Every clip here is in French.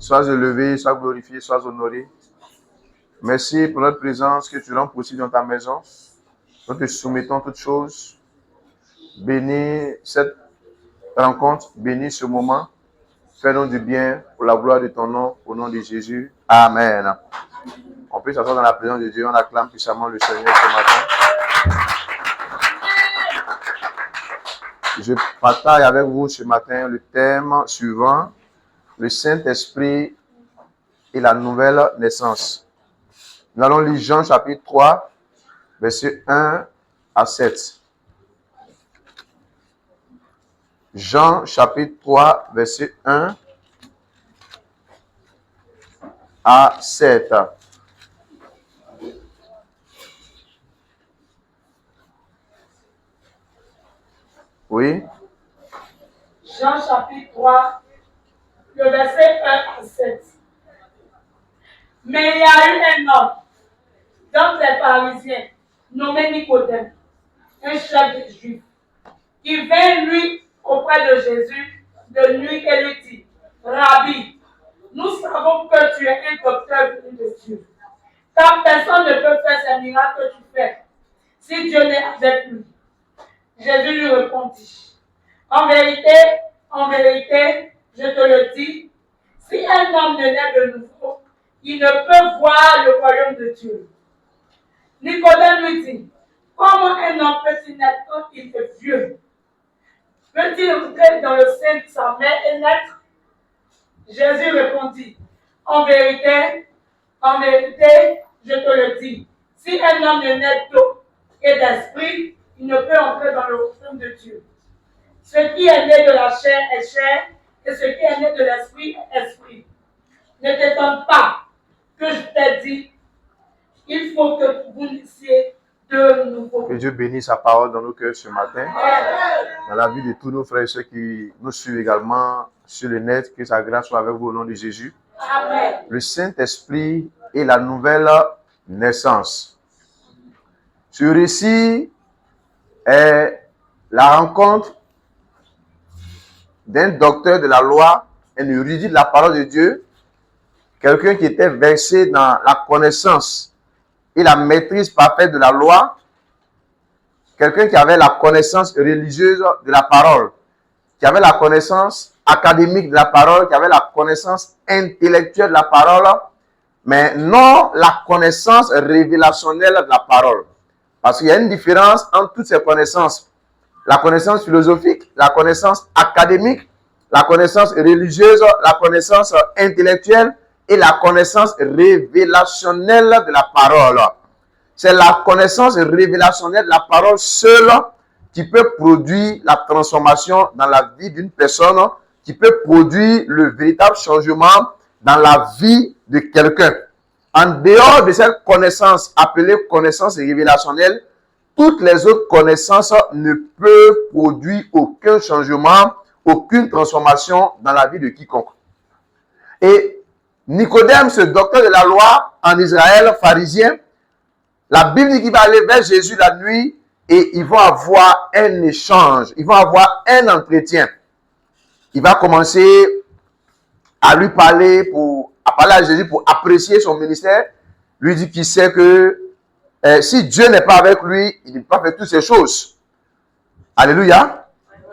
Sois élevé, sois glorifié, sois honoré. Merci pour notre présence que tu rends possible dans ta maison. Nous te soumettons toutes choses. Bénis cette rencontre, bénis ce moment. Fais-nous du bien pour la gloire de ton nom, au nom de Jésus. Amen. On peut s'asseoir dans la présence de Dieu. On acclame puissamment le Seigneur ce matin. Je partage avec vous ce matin le thème suivant, le Saint-Esprit et la nouvelle naissance. Nous allons lire Jean chapitre 3, versets 1 à 7. Jean chapitre 3, verset 1 à 7. Oui. Jean chapitre 3, le verset 1 à 7. Mais il y a eu un homme dans les pharisiens nommé Nicodème, un chef des Juifs, qui vint lui auprès de Jésus de nuit et lui dit: Rabbi, nous savons que tu es un docteur venu de Dieu, car personne ne peut faire ces miracles que tu fais si Dieu n'est avec lui. Jésus lui répondit: en vérité, je te le dis, si un homme ne naît de nouveau, il ne peut voir le royaume de Dieu. Nicodème lui dit: comment un homme peut-il naître quand il est vieux? Peut-il entrer dans le sein de sa mère et naître? Jésus répondit: en vérité, je te le dis, si un homme ne naît d'eau et d'esprit, il ne peut entrer dans le royaume de Dieu. Ce qui est né de la chair est chair, et ce qui est né de l'esprit est esprit. Ne t'étonne pas que je t'ai dit, il faut que vous naissiez de nouveau. Que Dieu bénisse sa parole dans nos cœurs ce matin. Dans la vie de tous nos frères et ceux qui nous suivent également sur le net, que sa grâce soit avec vous au nom de Jésus. Amen. Le Saint-Esprit et la nouvelle naissance. Ce récit est la rencontre d'un docteur de la loi, un érudit de la parole de Dieu, quelqu'un qui était versé dans la connaissance et la maîtrise parfaite de la loi, quelqu'un qui avait la connaissance religieuse de la parole, qui avait la connaissance académique de la parole, qui avait la connaissance intellectuelle de la parole, mais non la connaissance révélationnelle de la parole. Parce qu'il y a une différence entre toutes ces connaissances. La connaissance philosophique, la connaissance académique, la connaissance religieuse, la connaissance intellectuelle et la connaissance révélationnelle de la parole. C'est la connaissance révélationnelle de la parole seule qui peut produire la transformation dans la vie d'une personne, qui peut produire le véritable changement dans la vie de quelqu'un. En dehors de cette connaissance appelée connaissance révélationnelle, toutes les autres connaissances ne peuvent produire aucun changement, aucune transformation dans la vie de quiconque. Et Nicodème, ce docteur de la loi en Israël, pharisien, la Bible dit qu'il va aller vers Jésus la nuit et ils vont avoir un échange, ils vont avoir un entretien. Il va commencer à lui parler, à parler à Jésus pour apprécier son ministère. Lui dit qu'il sait que si Dieu n'est pas avec lui, il ne peut pas faire toutes ces choses. Alléluia.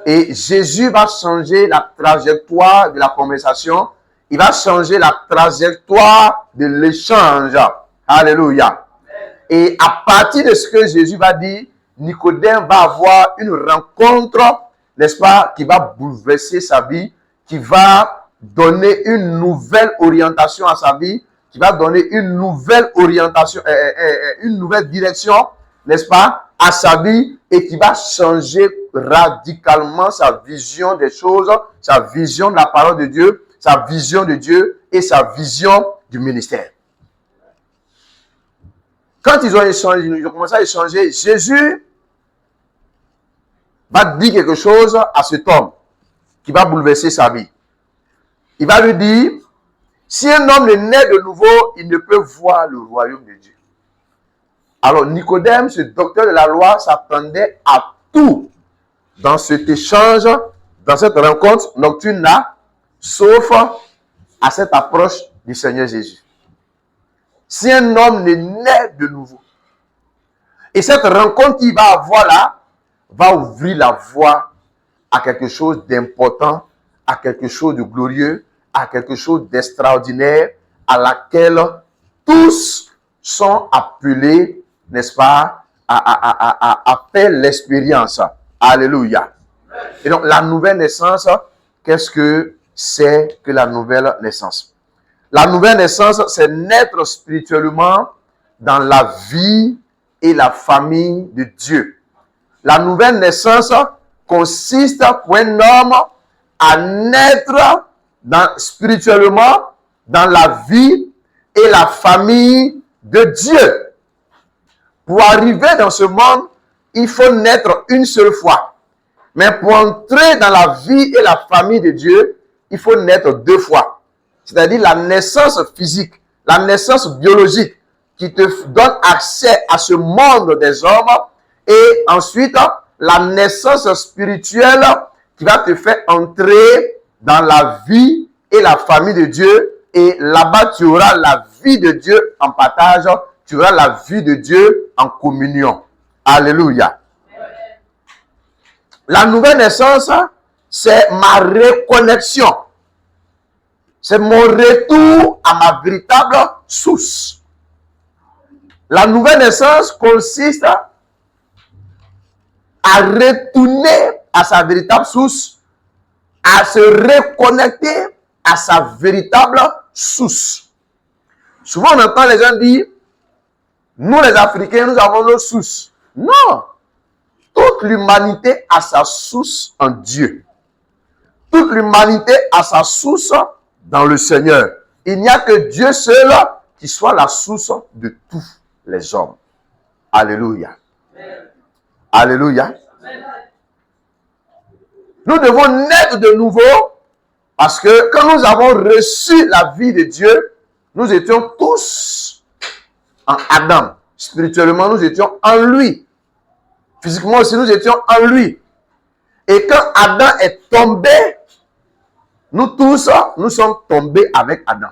Et Jésus va changer la trajectoire de la conversation. Il va changer la trajectoire de l'échange. Alléluia. Et à partir de ce que Jésus va dire, Nicodème va avoir une rencontre, n'est-ce pas, qui va bouleverser sa vie, qui va donner une nouvelle orientation à sa vie, qui va donner une nouvelle orientation, une nouvelle direction, n'est-ce pas, à sa vie, et qui va changer radicalement sa vision des choses, sa vision de la parole de Dieu, sa vision de Dieu et sa vision du ministère. Quand ils ont échangé, ils ont commencé à échanger, Jésus va dire quelque chose à cet homme qui va bouleverser sa vie. Il va lui dire, si un homme ne naît de nouveau, il ne peut voir le royaume de Dieu. Alors Nicodème, ce docteur de la loi, s'attendait à tout dans cet échange, dans cette rencontre nocturne-là, sauf à cette approche du Seigneur Jésus. Si un homme ne naît de nouveau, et cette rencontre qu'il va avoir là, va ouvrir la voie à quelque chose d'important, à quelque chose de glorieux, à quelque chose d'extraordinaire, à laquelle tous sont appelés, n'est-ce pas, à faire l'expérience. Alléluia. Et donc, la nouvelle naissance, qu'est-ce que c'est que la nouvelle naissance? La nouvelle naissance, c'est naître spirituellement dans la vie et la famille de Dieu. La nouvelle naissance consiste pour un homme à naître spirituellement dans la vie et la famille de Dieu. Pour arriver dans ce monde, il faut naître une seule fois. Mais pour entrer dans la vie et la famille de Dieu, il faut naître 2 fois. C'est-à-dire la naissance physique, la naissance biologique qui te donne accès à ce monde des hommes, et ensuite la naissance spirituelle qui va te faire entrer dans la vie et la famille de Dieu, et là-bas tu auras la vie de Dieu en partage, tu auras la vie de Dieu en communion. Alléluia. La nouvelle naissance, c'est ma reconnexion. C'est mon retour à ma véritable source. La nouvelle naissance consiste à retourner à sa véritable source, à se reconnecter à sa véritable source. Souvent, on entend les gens dire, nous les Africains, nous avons nos sources. Non! Toute l'humanité a sa source en Dieu. Toute l'humanité a sa source dans le Seigneur. Il n'y a que Dieu seul qui soit la source de tous les hommes. Alléluia. Alléluia. Nous devons naître de nouveau parce que quand nous avons reçu la vie de Dieu, nous étions tous en Adam. Spirituellement, nous étions en lui. Physiquement aussi, nous étions en lui. Et quand Adam est tombé, nous tous, nous sommes tombés avec Adam.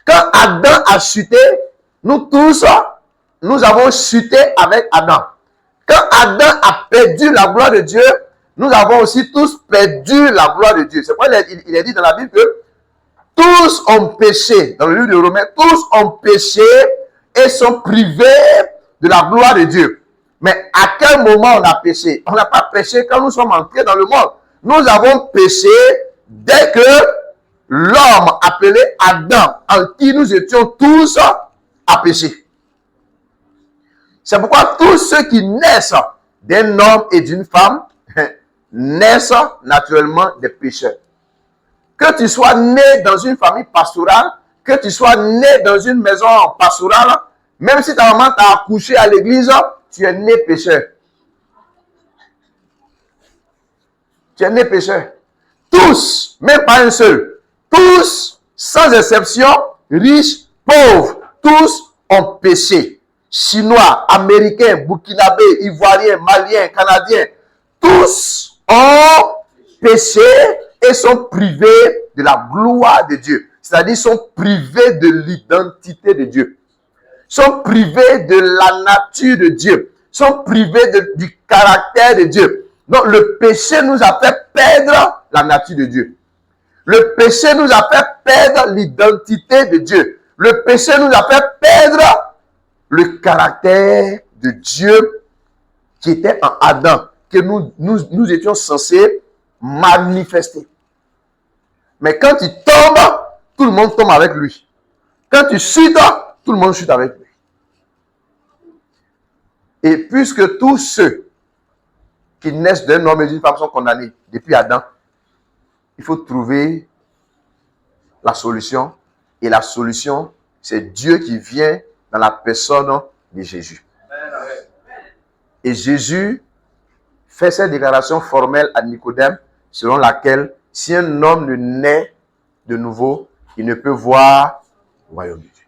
Quand Adam a chuté, nous tous, nous avons chuté avec Adam. Quand Adam a perdu la gloire de Dieu, nous avons aussi tous perdu la gloire de Dieu. C'est pourquoi il est dit dans la Bible que tous ont péché. Dans le livre de Romains, tous ont péché et sont privés de la gloire de Dieu. Mais à quel moment on a péché? On n'a pas péché quand nous sommes entrés dans le monde. Nous avons péché dès que l'homme appelé Adam, en qui nous étions tous, a péché. C'est pourquoi tous ceux qui naissent d'un homme et d'une femme naissent naturellement des pécheurs. Que tu sois né dans une famille pastorale, que tu sois né dans une maison pastorale, même si ta maman t'a accouché à l'église, tu es né pécheur. Tu es né pécheur. Tous, même pas un seul, tous, sans exception, riches, pauvres, tous ont péché. Chinois, Américains, Burkinabés, Ivoiriens, Maliens, Canadiens, tous ont péché et sont privés de la gloire de Dieu. C'est-à-dire sont privés de l'identité de Dieu. Sont privés de la nature de Dieu. Sont privés du caractère de Dieu. Donc le péché nous a fait perdre la nature de Dieu. Le péché nous a fait perdre l'identité de Dieu. Le péché nous a fait perdre le caractère de Dieu qui était en Adam, que nous étions censés manifester. Mais quand il tombe, tout le monde tombe avec lui. Quand tu chutes, tout le monde chute avec lui. Et puisque tous ceux qui naissent d'un homme et d'une femme sont condamnés depuis Adam, il faut trouver la solution. Et la solution, c'est Dieu qui vient dans la personne de Jésus. Et Jésus fait cette déclaration formelle à Nicodème, selon laquelle si un homme ne naît de nouveau, il ne peut voir le royaume de Dieu.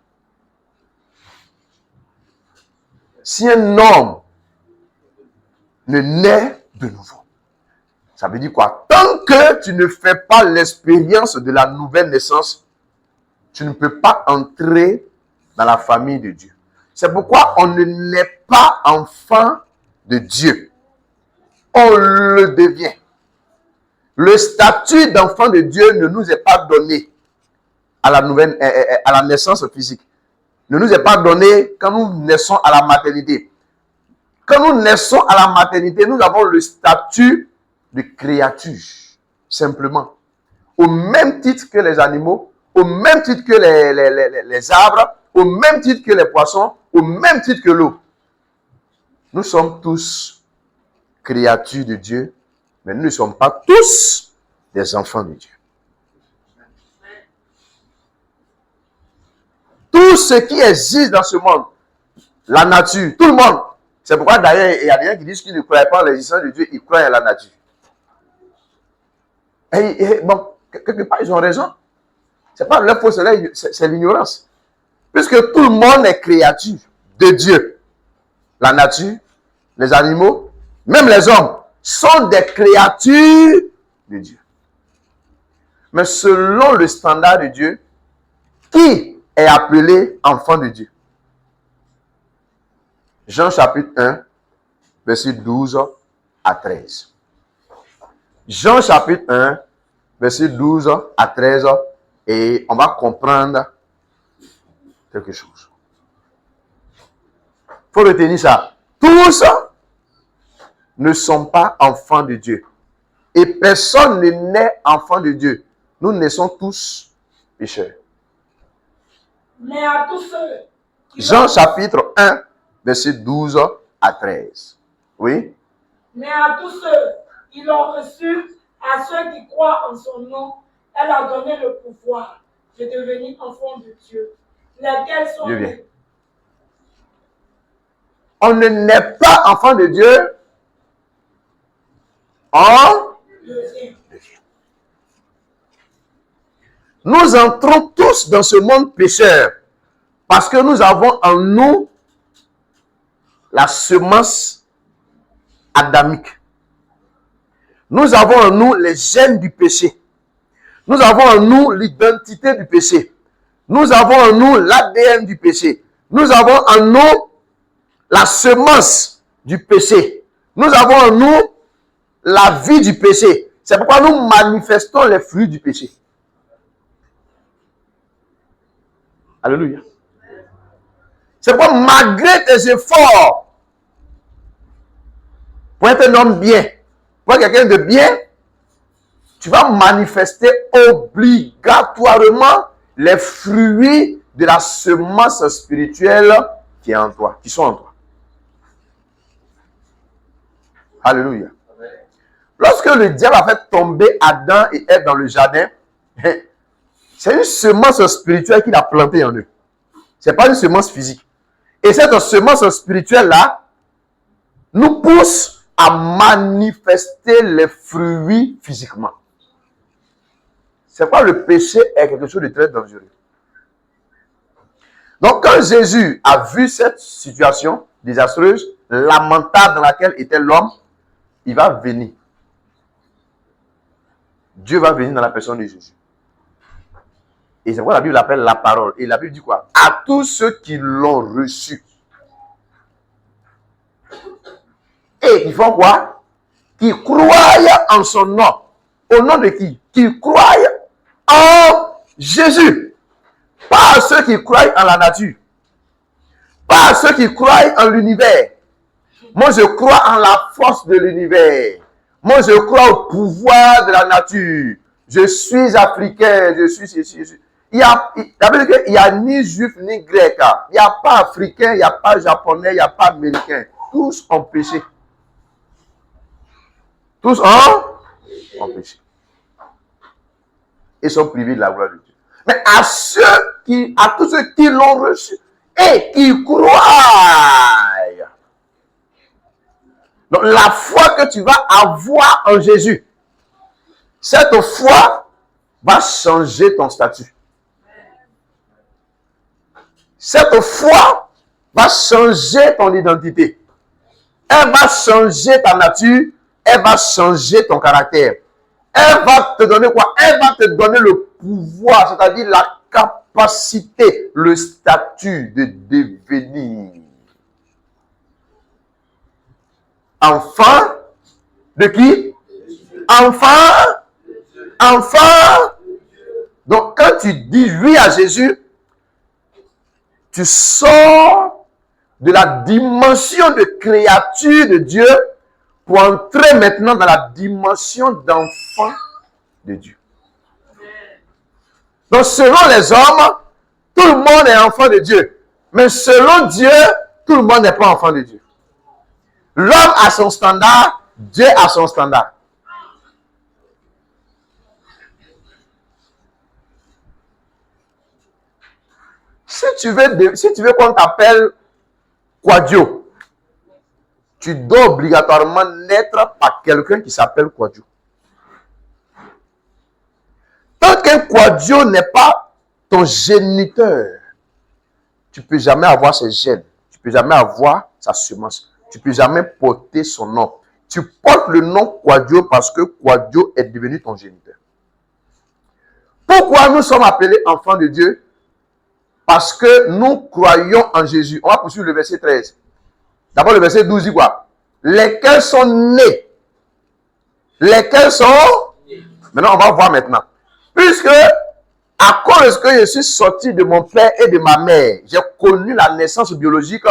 Si un homme ne naît de nouveau, ça veut dire quoi? Tant que tu ne fais pas l'expérience de la nouvelle naissance, tu ne peux pas entrer dans la famille de Dieu. C'est pourquoi on ne naît pas enfant de Dieu. On le devient. Le statut d'enfant de Dieu ne nous est pas donné à la naissance physique. Ne nous est pas donné quand nous naissons à la maternité. Quand nous naissons à la maternité, nous avons le statut de créature, simplement. Au même titre que les animaux, au même titre que les arbres, au même titre que les poissons, au même titre que l'eau. Nous sommes tous créatures de Dieu, mais nous ne sommes pas tous des enfants de Dieu. Tout ce qui existe dans ce monde, la nature, tout le monde. C'est pourquoi d'ailleurs, il y a des gens qui disent qu'ils ne croient pas en l'existence de Dieu, ils croient à la nature. Et bon, quelque part, ils ont raison. C'est pas leur faux soleil, c'est l'ignorance. Puisque tout le monde est créature de Dieu. La nature, les animaux, même les hommes, sont des créatures de Dieu. Mais selon le standard de Dieu, qui est appelé enfant de Dieu? Jean chapitre 1, verset 12 à 13. Jean chapitre 1, verset 12 à 13, et on va comprendre quelque chose. Il faut retenir ça. Tous ne sont pas enfants de Dieu. Et personne ne naît enfant de Dieu. Nous naissons tous pécheurs. Mais à tous ceux qui Jean chapitre 1, verset 12 à 13. Oui? Mais à tous ceux qui l'ont reçu, à ceux qui croient en son nom, elle a donné le pouvoir de devenir enfants de Dieu, lesquels sont Dieu vient. nés. On ne naît pas enfant de Dieu. On devient. Nous entrons tous dans ce monde pécheur parce que nous avons en nous la semence adamique. Nous avons en nous les gènes du péché. Nous avons en nous l'identité du péché. Nous avons en nous l'ADN du péché. Nous avons en nous la semence du péché. Nous avons en nous la vie du péché. C'est pourquoi nous manifestons les fruits du péché. Alléluia. C'est pourquoi malgré tes efforts pour être un homme bien, pour être quelqu'un de bien, tu vas manifester obligatoirement les fruits de la semence spirituelle qui est en toi, qui sont en toi. Alléluia. Lorsque le diable a fait tomber Adam et Ève dans le jardin, c'est une semence spirituelle qu'il a plantée en eux. Ce n'est pas une semence physique. Et cette semence spirituelle-là nous pousse à manifester les fruits physiquement. C'est pourquoi le péché est quelque chose de très dangereux. Donc, quand Jésus a vu cette situation désastreuse, lamentable dans laquelle était l'homme, il va venir. Dieu va venir dans la personne de Jésus. Et c'est pourquoi la Bible l'appelle la parole. Et la Bible dit quoi? À tous ceux qui l'ont reçu. Et qui font quoi? Qui croient en son nom. Au nom de qui? Qui croient en Jésus. Pas à ceux qui croient en la nature. Pas à ceux qui croient en l'univers. Moi, je crois en la force de l'univers. Moi, je crois au pouvoir de la nature. Je suis africain, je suis ceci. Il y a ni juif ni grec. Il n'y a pas africain, il n'y a pas japonais, il n'y a pas américain. Tous ont péché. Tous ont péché. Ils sont privés de la gloire de Dieu. Mais à tous ceux qui l'ont reçu et qui croient. Donc la foi que tu vas avoir en Jésus, cette foi va changer ton statut. Cette foi va changer ton identité. Elle va changer ta nature. Elle va changer ton caractère. Elle va te donner quoi? Elle va te donner le pouvoir, c'est-à-dire la capacité capacité, le statut de devenir enfant de qui? Enfant. Enfant. Donc, quand tu dis oui à Jésus, tu sors de la dimension de créature de Dieu pour entrer maintenant dans la dimension d'enfant de Dieu. Donc, selon les hommes, tout le monde est enfant de Dieu. Mais selon Dieu, tout le monde n'est pas enfant de Dieu. L'homme a son standard, Dieu a son standard. Si tu veux qu'on t'appelle Quadio, tu dois obligatoirement naître par quelqu'un qui s'appelle Quadio. Tant qu'un Quadio n'est pas ton géniteur, tu ne peux jamais avoir ses gènes, tu ne peux jamais avoir sa semence, tu ne peux jamais porter son nom. Tu portes le nom Quadio parce que Quadio est devenu ton géniteur. Pourquoi nous sommes appelés enfants de Dieu? Parce que nous croyons en Jésus. On va poursuivre le verset 13. D'abord, le verset 12 dit quoi? Lesquels sont nés. Lesquels sont... Maintenant, on va voir maintenant. Puisque, à cause que je suis sorti de mon père et de ma mère, j'ai connu la naissance biologique,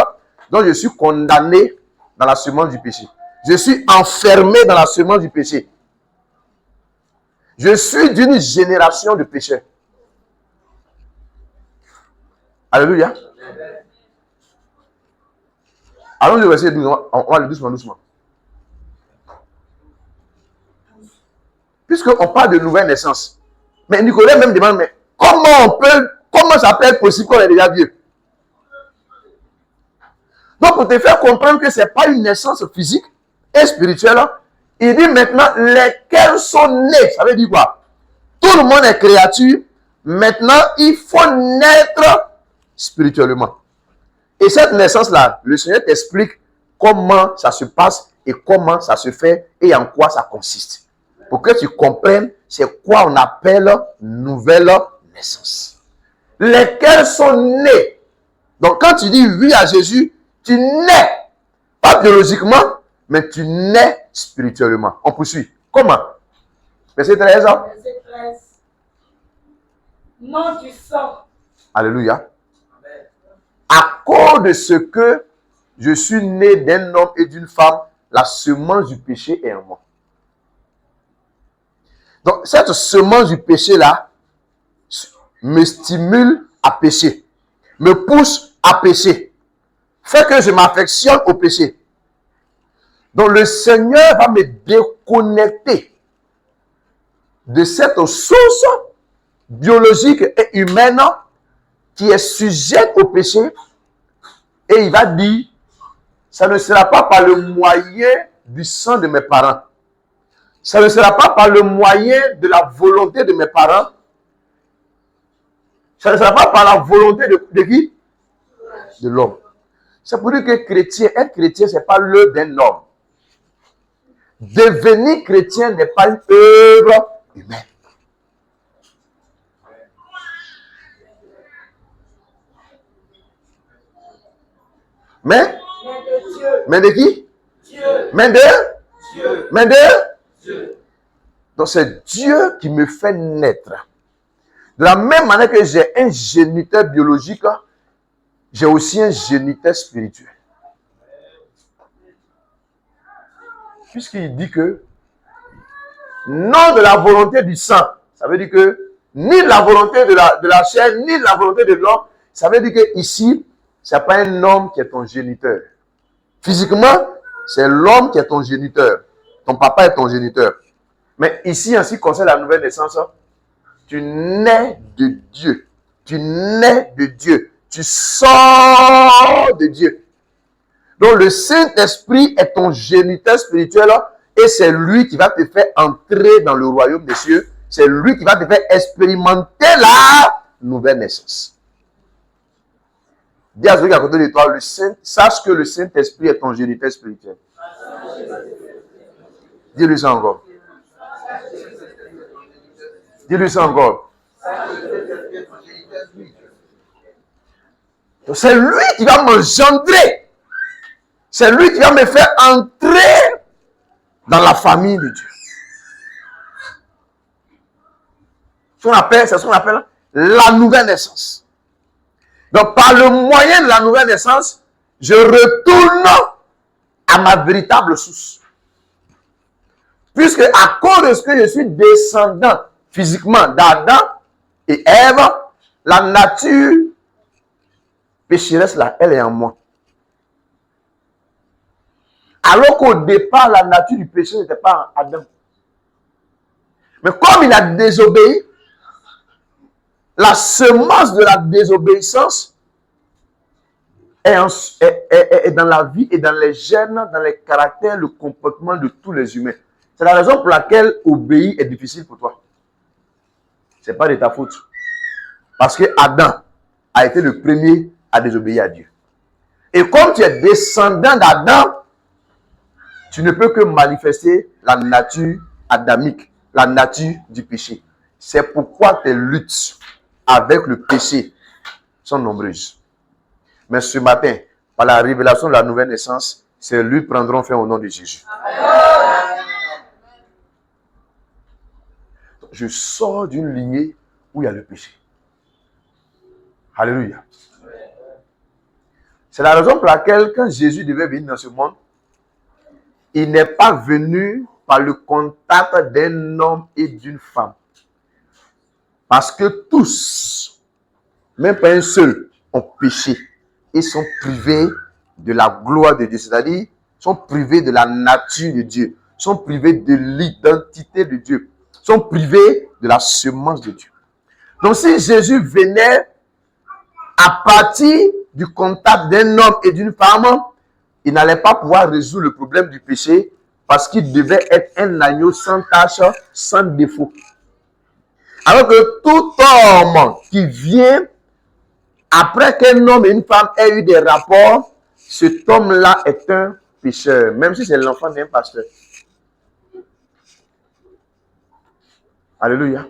donc je suis condamné dans la semence du péché. Je suis enfermé dans la semence du péché. Je suis d'une génération de pécheurs. Alléluia. Allons au verset 12, on va aller doucement. Puisqu'on parle de nouvelle naissance. Mais Nicolas même demande, mais comment ça peut être possible qu'on est déjà vieux? Donc pour te faire comprendre que ce n'est pas une naissance physique et spirituelle, il dit maintenant lesquels sont nés. Ça veut dire quoi? Tout le monde est créature. Maintenant, il faut naître spirituellement. Et cette naissance-là, le Seigneur t'explique comment ça se passe et comment ça se fait et en quoi ça consiste. Pour que tu comprennes c'est quoi on appelle nouvelle naissance. Lesquels sont nés. Donc quand tu dis oui à Jésus, tu nais. Pas biologiquement, mais tu nais spirituellement. On poursuit. Comment? Verset 13. Verset 13. Non du sang. Alléluia. À cause de ce que je suis né d'un homme et d'une femme, la semence du péché est en moi. Donc, cette semence du péché-là me stimule à pécher, me pousse à pécher, fait que je m'affectionne au péché. Donc, le Seigneur va me déconnecter de cette source biologique et humaine qui est sujette au péché, et il va dire, ça ne sera pas par le moyen du sang de mes parents, ça ne sera pas par le moyen de la volonté de mes parents, ça ne sera pas par la volonté de qui? De l'homme. C'est pour dire que être chrétien, ce n'est pas l'œuvre d'un homme. Devenir chrétien n'est pas une œuvre humaine. Mais de qui? Dieu. Mais de Dieu. Mais de Dieu. Donc c'est Dieu qui me fait naître. De la même manière que j'ai un géniteur biologique, j'ai aussi un géniteur spirituel. Puisqu'il dit que non de la volonté du sang, ça veut dire que ni la volonté de la chair, ni la volonté de l'homme, ça veut dire que ici, ce n'est pas un homme qui est ton géniteur. Physiquement, c'est l'homme qui est ton géniteur. Ton papa est ton géniteur. Mais ici, en ce qui concerne la nouvelle naissance, tu nais de Dieu. Tu nais de Dieu. Tu sors de Dieu. Donc, le Saint-Esprit est ton géniteur spirituel et c'est lui qui va te faire entrer dans le royaume des cieux. C'est lui qui va te faire expérimenter la nouvelle naissance. Dis à celui qui est à côté de toi, sache que le Saint-Esprit est ton géniteur spirituel. Dis-lui ça encore. Dis-lui ça encore. C'est lui qui va m'engendrer. C'est lui qui va me faire entrer dans la famille de Dieu. C'est ce qu'on appelle la nouvelle naissance. Donc, par le moyen de la nouvelle naissance, je retourne à ma véritable source. Puisque à cause de ce que je suis descendant physiquement d'Adam et Ève, la nature pécheresse là, elle est en moi. Alors qu'au départ, la nature du péché n'était pas en Adam. Mais comme il a désobéi, la semence de la désobéissance est dans la vie et dans les gènes, dans les caractères, le comportement de tous les humains. C'est la raison pour laquelle obéir est difficile pour toi. Ce n'est pas de ta faute. Parce que Adam a été le premier à désobéir à Dieu. Et comme tu es descendant d'Adam, tu ne peux que manifester la nature adamique, la nature du péché. C'est pourquoi tes luttes avec le péché sont nombreuses. Mais ce matin, par la révélation de la nouvelle naissance, ces luttes prendront fin au nom de Jésus. Amen. Je sors d'une lignée où il y a le péché. Alléluia. C'est la raison pour laquelle, quand Jésus devait venir dans ce monde, il n'est pas venu par le contact d'un homme et d'une femme. Parce que tous, même pas un seul, ont péché et sont privés de la gloire de Dieu. C'est-à-dire, sont privés de la nature de Dieu, sont privés de l'identité de Dieu, sont privés de la semence de Dieu. Donc, si Jésus venait à partir du contact d'un homme et d'une femme, il n'allait pas pouvoir résoudre le problème du péché parce qu'il devait être un agneau sans tache, sans défaut. Alors que tout homme qui vient après qu'un homme et une femme aient eu des rapports, cet homme-là est un pécheur, même si c'est l'enfant d'un pasteur. Alléluia.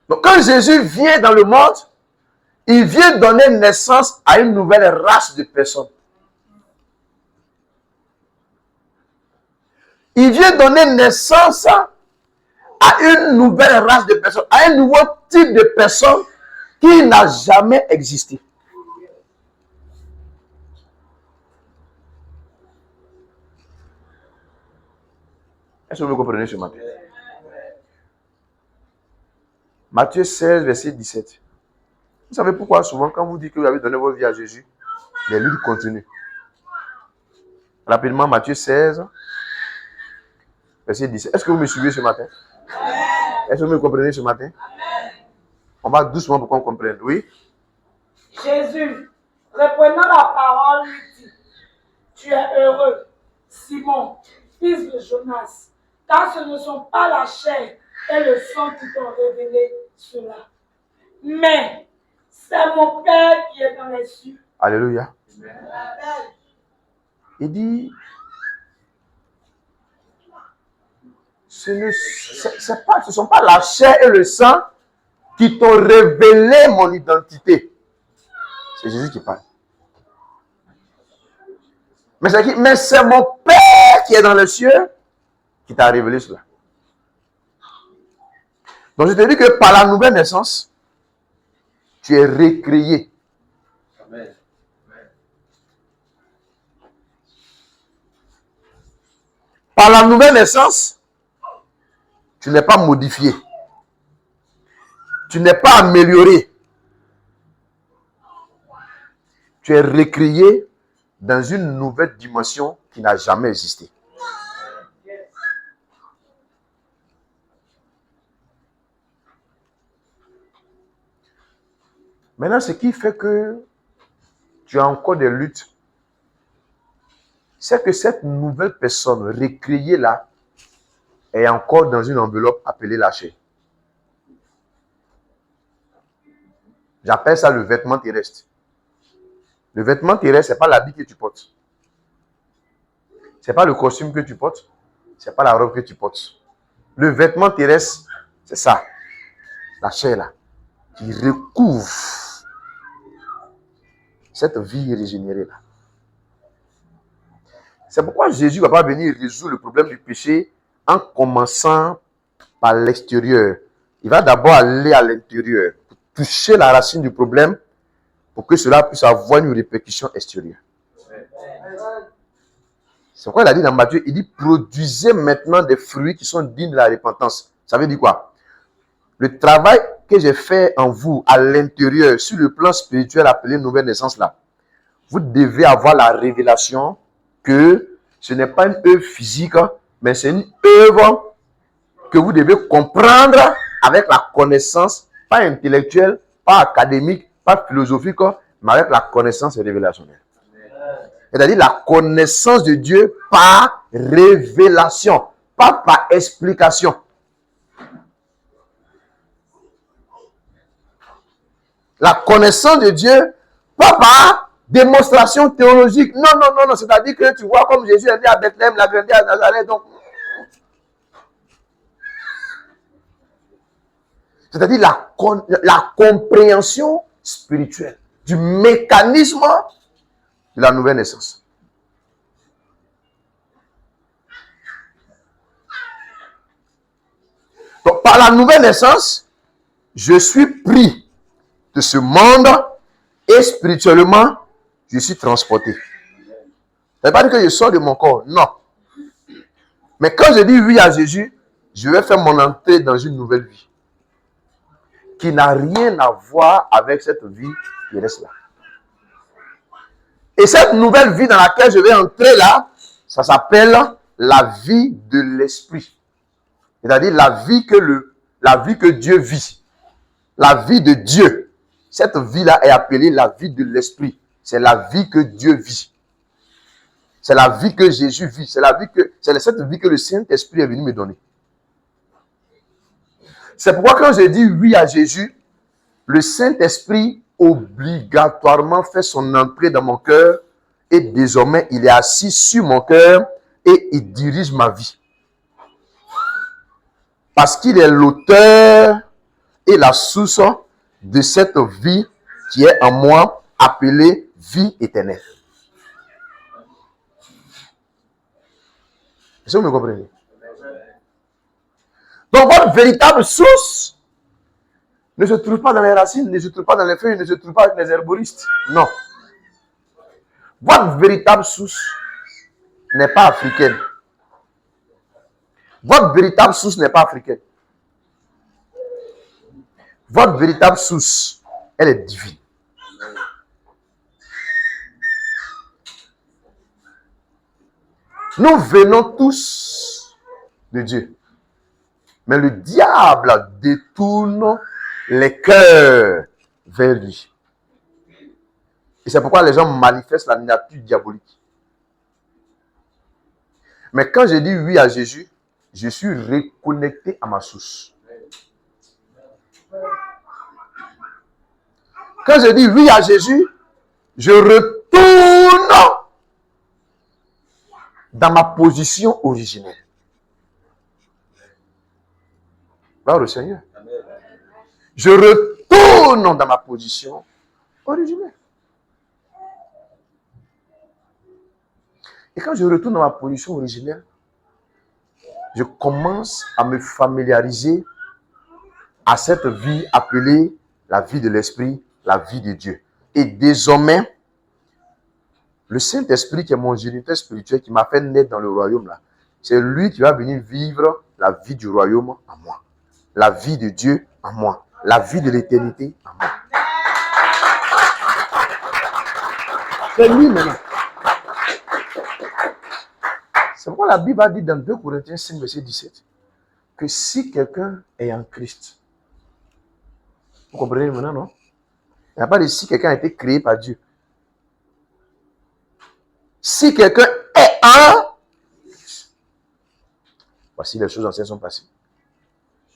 Donc quand Jésus vient dans le monde, il vient donner naissance à une nouvelle race de personnes. Il vient donner naissance à une nouvelle race de personnes, à un nouveau type de personne qui n'a jamais existé. Est-ce que vous comprenez ce matin? Matthieu 16, verset 17. Vous savez pourquoi souvent quand vous dites que vous avez donné votre vie à Jésus, les luttes continuent. Rapidement, Matthieu 16, verset 17. Est-ce que vous me suivez ce matin? Est-ce que vous me comprenez ce matin? On va doucement pour qu'on comprenne. Oui? Jésus, reprenant la parole, lui dit, tu es heureux, Simon, fils de Jonas, car ce ne sont pas la chair et le sang qui t'ont révélé cela. Mais c'est mon Père qui est dans les cieux. Alléluia. Il dit, ce ne sont pas la chair et le sang qui t'ont révélé mon identité. C'est Jésus qui parle. Mais c'est mon Père qui est dans les cieux qui t'a révélé cela. Donc je te dis que par la nouvelle naissance, tu es recréé. Amen. Par la nouvelle naissance, tu n'es pas modifié. Tu n'es pas amélioré. Tu es recréé dans une nouvelle dimension qui n'a jamais existé. Maintenant, ce qui fait que tu as encore des luttes, c'est que cette nouvelle personne recréée là est encore dans une enveloppe appelée la chair. J'appelle ça le vêtement terrestre. Le vêtement terrestre, ce n'est pas l'habit que tu portes. Ce n'est pas le costume que tu portes. Ce n'est pas la robe que tu portes. Le vêtement terrestre, c'est ça. La chair là, qui recouvre cette vie régénérée là. C'est pourquoi Jésus ne va pas venir résoudre le problème du péché en commençant par l'extérieur. Il va d'abord aller à l'intérieur, pour toucher la racine du problème, pour que cela puisse avoir une répercussion extérieure. C'est pourquoi il a dit dans Matthieu, il dit, produisez maintenant des fruits qui sont dignes de la repentance. Ça veut dire quoi? Le travail que j'ai fait en vous, à l'intérieur, sur le plan spirituel appelé nouvelle naissance là, vous devez avoir la révélation que ce n'est pas une œuvre physique, mais c'est une œuvre que vous devez comprendre avec la connaissance, pas intellectuelle, pas académique, pas philosophique, mais avec la connaissance révélationnelle. C'est-à-dire la connaissance de Dieu par révélation, pas par explication. La connaissance de Dieu, pas par démonstration théologique. Non, non, non, non. C'est-à-dire que tu vois comme Jésus est né à Bethléem, l'a grandi à Nazareth. Donc, c'est-à-dire la compréhension spirituelle du mécanisme de la nouvelle naissance. Donc, par la nouvelle naissance, je suis pris de ce monde et spirituellement, je suis transporté. Ça ne veut pas dire que je sors de mon corps, non. Mais quand je dis oui à Jésus, je vais faire mon entrée dans une nouvelle vie qui n'a rien à voir avec cette vie qui reste là. Et cette nouvelle vie dans laquelle je vais entrer là, ça s'appelle la vie de l'esprit. C'est-à-dire la vie que Dieu vit. La vie de Dieu. Cette vie-là est appelée la vie de l'esprit. C'est la vie que Dieu vit. C'est la vie que Jésus vit. C'est cette vie que le Saint-Esprit est venu me donner. C'est pourquoi quand je dis oui à Jésus, le Saint-Esprit obligatoirement fait son entrée dans mon cœur et désormais il est assis sur mon cœur et il dirige ma vie. Parce qu'il est l'auteur et la source de cette vie qui est en moi appelée vie éternelle. Est-ce que vous me comprenez? Donc votre véritable source ne se trouve pas dans les racines, ne se trouve pas dans les feuilles, ne se trouve pas avec les herboristes. Non. Votre véritable source n'est pas africaine. Votre véritable source n'est pas africaine. Votre véritable source, elle est divine. Nous venons tous de Dieu. Mais le diable détourne les cœurs vers lui. Et c'est pourquoi les gens manifestent la nature diabolique. Mais quand je dis oui à Jésus, je suis reconnecté à ma source. Quand je dis oui à Jésus, je retourne dans ma position originelle. Gloire au Seigneur. Je retourne dans ma position originelle. Et quand je retourne dans ma position originelle, je commence à me familiariser à cette vie appelée la vie de l'esprit, la vie de Dieu. Et désormais, le Saint-Esprit qui est mon géniteur spirituel, qui m'a fait naître dans le royaume là, c'est lui qui va venir vivre la vie du royaume en moi. La vie de Dieu en moi. La vie de l'éternité en moi. C'est lui maintenant. C'est pourquoi la Bible a dit dans 2 Corinthiens 5, verset 17, que si quelqu'un est en Christ, vous comprenez maintenant, non? Il n'y a pas de si quelqu'un a été créé par Dieu. Si quelqu'un est en Christ, voici les choses anciennes sont passées.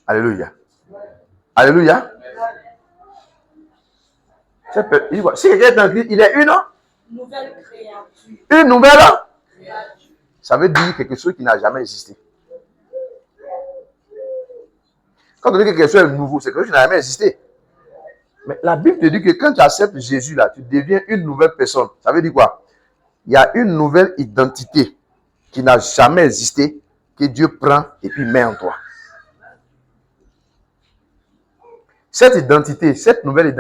Alléluia. Alléluia. Si quelqu'un est en Christ, il est une nouvelle créature. Une nouvelle créature. ça veut dire quelque chose qui n'a jamais existé. Quand on dit que quelque chose est nouveau, c'est quelque chose qui n'a jamais existé. Mais la Bible te dit que quand tu acceptes Jésus, là, tu deviens une nouvelle personne. Ça veut dire quoi? Il y a une nouvelle identité qui n'a jamais existé, que Dieu prend et puis met en toi. Cette identité, cette nouvelle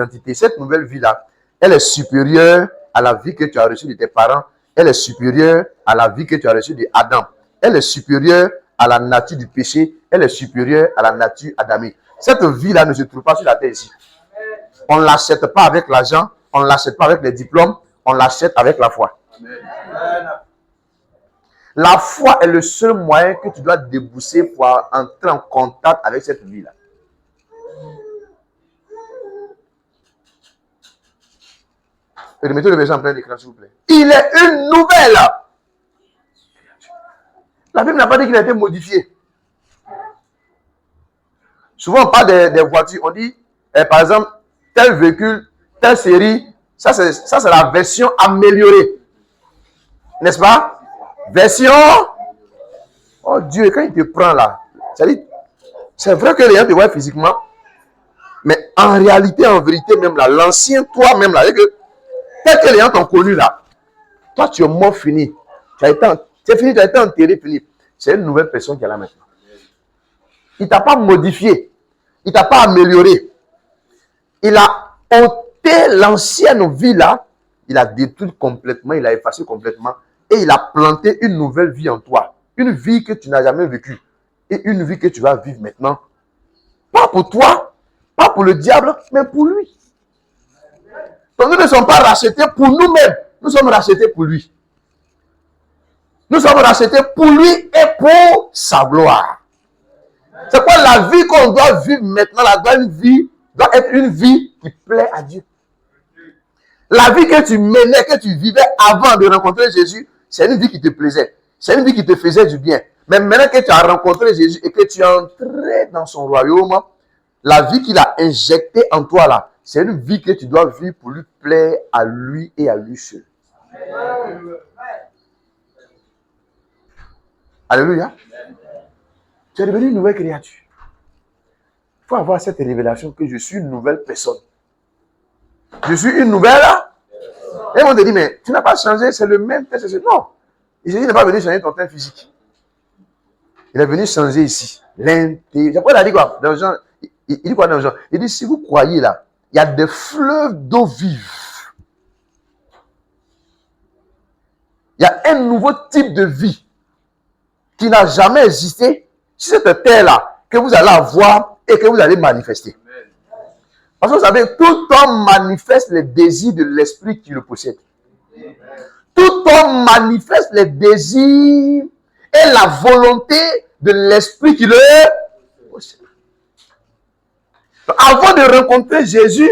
vie-là, elle est supérieure à la vie que tu as reçue de tes parents. Elle est supérieure à la vie que tu as reçue d'Adam. Elle est supérieure à la nature du péché. Elle est supérieure à la nature adamique. Cette vie-là ne se trouve pas sur la terre ici. On ne l'achète pas avec l'argent. On ne l'achète pas avec les diplômes. On l'achète avec la foi. Amen. La foi est le seul moyen que tu dois débourser pour entrer en contact avec cette vie-là. Remettez le verset en plein écran, s'il vous plaît. Il est une nouvelle. La Bible n'a pas dit qu'il a été modifié. Souvent, on parle des voitures. On dit, par exemple, tel véhicule, telle série, ça c'est la version améliorée. N'est-ce pas? Version. Oh Dieu, quand il te prend là, c'est vrai que les gens te voient physiquement, mais en réalité, en vérité, même là, l'ancien toi-même là, tel que les gens t'ont connu là, toi tu es mort fini. C'est fini, tu as été enterré, fini. C'est une nouvelle personne qui est là maintenant. Il ne t'a pas modifié. Il ne t'a pas amélioré. Il a ôté l'ancienne vie là. Il a détruit complètement, il a effacé complètement. Et il a planté une nouvelle vie en toi. Une vie que tu n'as jamais vécue. Et une vie que tu vas vivre maintenant. Pas pour toi, pas pour le diable, mais pour lui. Donc nous ne sommes pas rachetés pour nous-mêmes. Nous sommes rachetés pour lui. Nous sommes rachetés pour lui et pour sa gloire. C'est quoi la vie qu'on doit vivre maintenant? Doit être une vie qui plaît à Dieu. La vie que tu menais, que tu vivais avant de rencontrer Jésus, c'est une vie qui te plaisait. C'est une vie qui te faisait du bien. Mais maintenant que tu as rencontré Jésus et que tu es entré dans son royaume, la vie qu'il a injectée en toi là, c'est une vie que tu dois vivre pour lui plaire à lui et à lui seul. Alléluia. Tu es devenu une nouvelle créature. Il faut avoir cette révélation que je suis une nouvelle personne. Je suis une nouvelle. Et on te dit, mais tu n'as pas changé, c'est le même test. Non. Jésus n'est pas venu changer ton teint physique. Il est venu changer ici. L'intelligence. Après, il a dit quoi? Dans Jean, il dit quoi dans Jean? Il dit, si vous croyez là, il y a des fleuves d'eau vive. Il y a un nouveau type de vie qui n'a jamais existé sur cette terre-là, que vous allez avoir et que vous allez manifester. Parce que vous savez, tout homme manifeste les désirs de l'esprit qui le possède. Tout homme manifeste les désirs et la volonté de l'esprit qui le possède. Avant de rencontrer Jésus,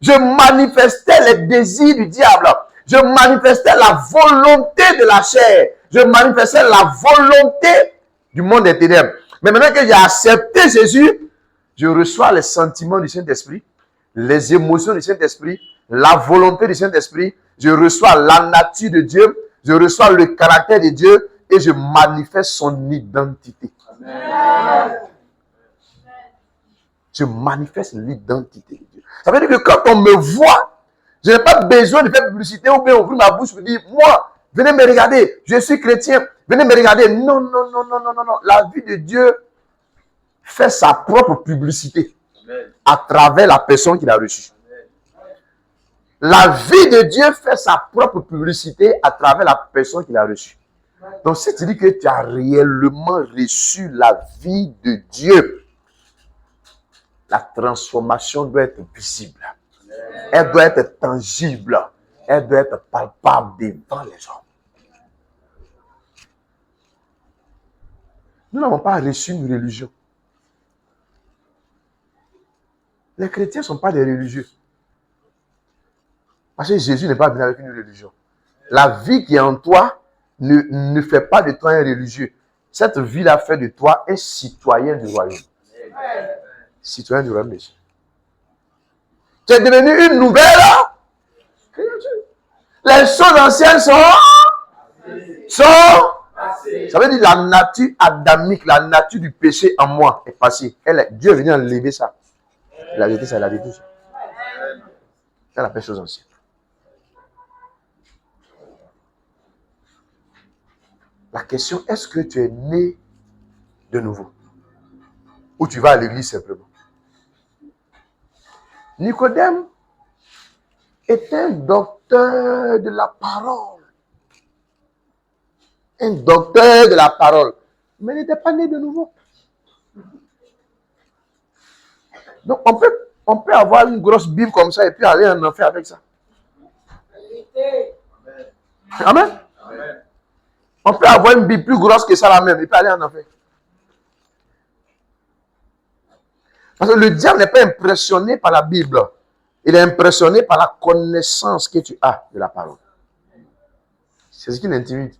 je manifestais les désirs du diable. Je manifestais la volonté de la chair. Je manifestais la volonté du monde des ténèbres. Mais maintenant que j'ai accepté Jésus, je reçois les sentiments du Saint-Esprit, les émotions du Saint-Esprit, la volonté du Saint-Esprit. Je reçois la nature de Dieu, je reçois le caractère de Dieu et je manifeste son identité. Amen. Je manifeste l'identité de Dieu. Ça veut dire que quand on me voit, je n'ai pas besoin de faire publicité ou bien ouvrir ma bouche pour dire, moi, venez me regarder, je suis chrétien, venez me regarder. Non, non, non, non, non, non, non. La vie de Dieu fait sa propre publicité à travers la personne qu'il a reçue. La vie de Dieu fait sa propre publicité à travers la personne qu'il a reçue. Donc, si tu dis que tu as réellement reçu la vie de Dieu, la transformation doit être visible. Elle doit être tangible. Elle doit être palpable devant les hommes. Nous n'avons pas reçu une religion. Les chrétiens ne sont pas des religieux. Parce que Jésus n'est pas venu avec une religion. La vie qui est en toi ne fait pas de toi un religieux. Cette vie-là fait de toi un citoyen du royaume. Citoyen du royaume de Dieu. Tu es devenu une nouvelle créature. Les choses anciennes sont Ça veut dire la nature adamique, la nature du péché en moi est passée. Dieu est venu enlever ça. Il a jeté ça, il a dit tout ça. C'est la chose ancienne. La question, est-ce que tu es né de nouveau? Ou tu vas à l'église simplement? Nicodème est un docteur de la parole. Un docteur de la parole. Mais il n'était pas né de nouveau. Donc on peut avoir une grosse Bible comme ça et puis aller en enfer avec ça. Amen. On peut avoir une Bible plus grosse que ça la même et puis aller en enfer. Parce que le diable n'est pas impressionné par la Bible. Il est impressionné par la connaissance que tu as de la parole. C'est ce qui l'intimide.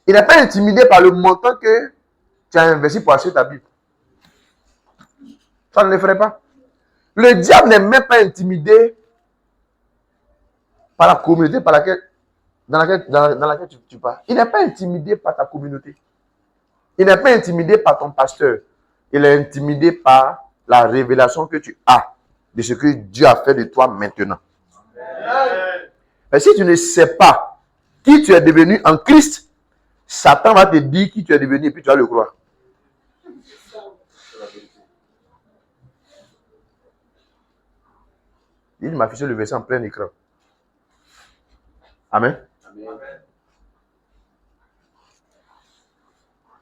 Il n'est pas intimidé par le montant que tu as investi pour acheter ta Bible. Ça ne le ferait pas. Le diable n'est même pas intimidé par la communauté dans laquelle tu pars. Il n'est pas intimidé par ta communauté. Il n'est pas intimidé par ton pasteur. Il est intimidé par la révélation que tu as de ce que Dieu a fait de toi maintenant. Mais si tu ne sais pas qui tu es devenu en Christ, Satan va te dire qui tu es devenu et puis tu vas le croire. Il m'a affiché le verset en plein écran. Amen.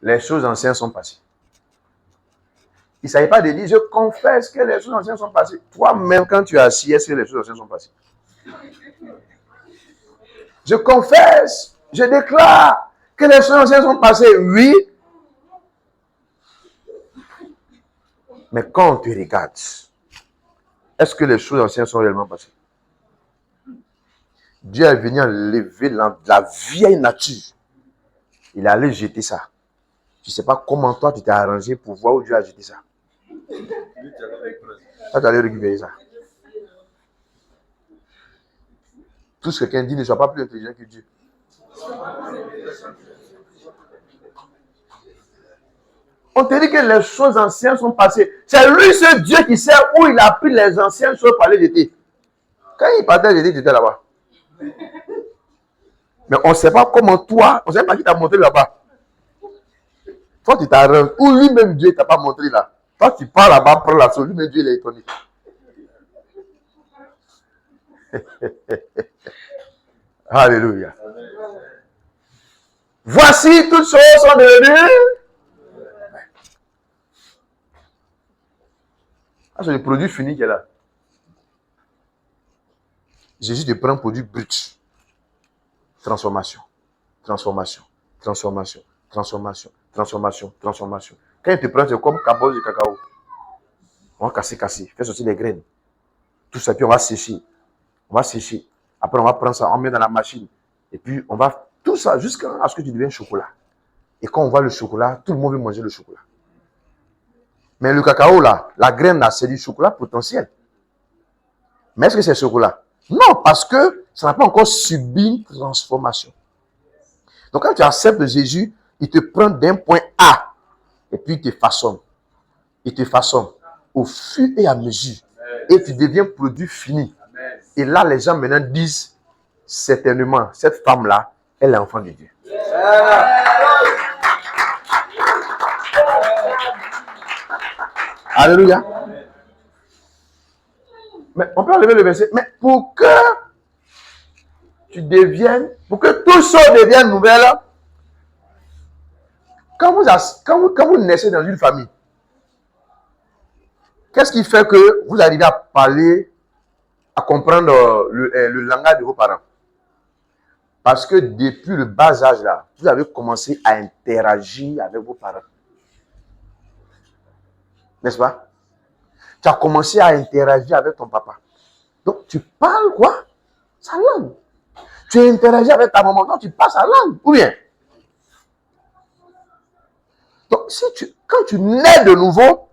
Les choses anciennes sont passées. Il ne s'agit pas de dire, je confesse que les choses anciennes sont passées. Toi-même, quand tu es assis, est-ce que les choses anciennes sont passées? Je confesse, je déclare que les choses anciennes sont passées. Oui. Mais quand on te regarde, est-ce que les choses anciennes sont réellement passées? Dieu est venu enlever la vieille nature. Il est allé jeter ça. Tu ne sais pas comment toi tu t'es arrangé pour voir où Dieu a jeté ça. Ça, tu allais récupérer ça. Tout ce que quelqu'un dit ne soit pas plus intelligent que Dieu. On te dit que les choses anciennes sont passées. C'est lui, ce Dieu, qui sait où il a pris les anciennes choses pour aller jeter. Quand il partait jeter, il était là-bas. Mais on ne sait pas comment toi, on ne sait pas qui t'a montré là-bas. Toi, tu t'arranges. Ou lui-même, Dieu ne t'a pas montré là. Toi, tu pars là-bas, prends la chose. Lui-même, Dieu, il est étonné. Alléluia. Voici, toutes choses sont devenues. Ah, c'est le produit fini qui est là. Jésus te prend un produit brut. Transformation. Transformation. Transformation. Transformation. Transformation. Transformation. Quand il te prend, c'est comme caboche de cacao. On va casser. Faire sortir les graines. Tout ça, puis on va sécher. On va sécher. Après, on va prendre ça, on met dans la machine. Et puis, on va tout ça jusqu'à ce que tu deviennes chocolat. Et quand on voit le chocolat, tout le monde veut manger le chocolat. Mais le cacao, là, la graine, là, c'est du chocolat potentiel. Mais est-ce que c'est chocolat? Non, parce que ça n'a pas encore subi une transformation. Donc, quand tu acceptes Jésus, il te prend d'un point A et puis il te façonne. Il te façonne au fur et à mesure. Et tu deviens produit fini. Et là, les gens maintenant disent certainement, cette femme-là, elle est enfant de Dieu. Alléluia. Mais on peut enlever le verset. Mais pour que tu deviennes, pour que tout ça devienne nouvelle, quand vous naissez dans une famille, qu'est-ce qui fait que vous arrivez à parler, à comprendre le langage de vos parents? Parce que depuis le bas âge là, vous avez commencé à interagir avec vos parents. N'est-ce pas? Tu as commencé à interagir avec ton papa. Donc, tu parles quoi? Sa langue. Tu interagis avec ta maman, donc tu parles sa langue. Ou bien? Donc, quand tu nais de nouveau,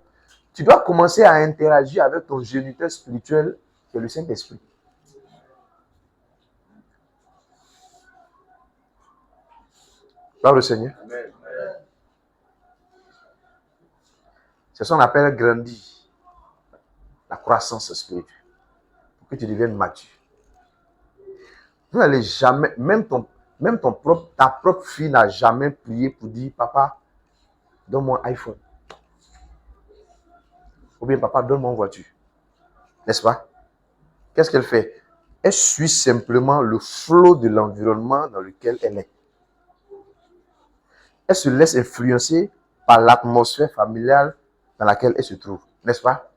tu dois commencer à interagir avec ton géniteur spirituel, qui est le Saint-Esprit. Gloire au Seigneur. C'est ce qu'on appelle grandir. La croissance spirituelle. Pour que tu deviennes mature. Vous n'allez jamais, ta propre fille n'a jamais prié pour dire, papa, donne-moi un iPhone. Ou bien, papa, donne-moi une voiture. N'est-ce pas? Qu'est-ce qu'elle fait? Elle suit simplement le flot de l'environnement dans lequel elle est. Elle se laisse influencer par l'atmosphère familiale dans laquelle elle se trouve. N'est-ce pas?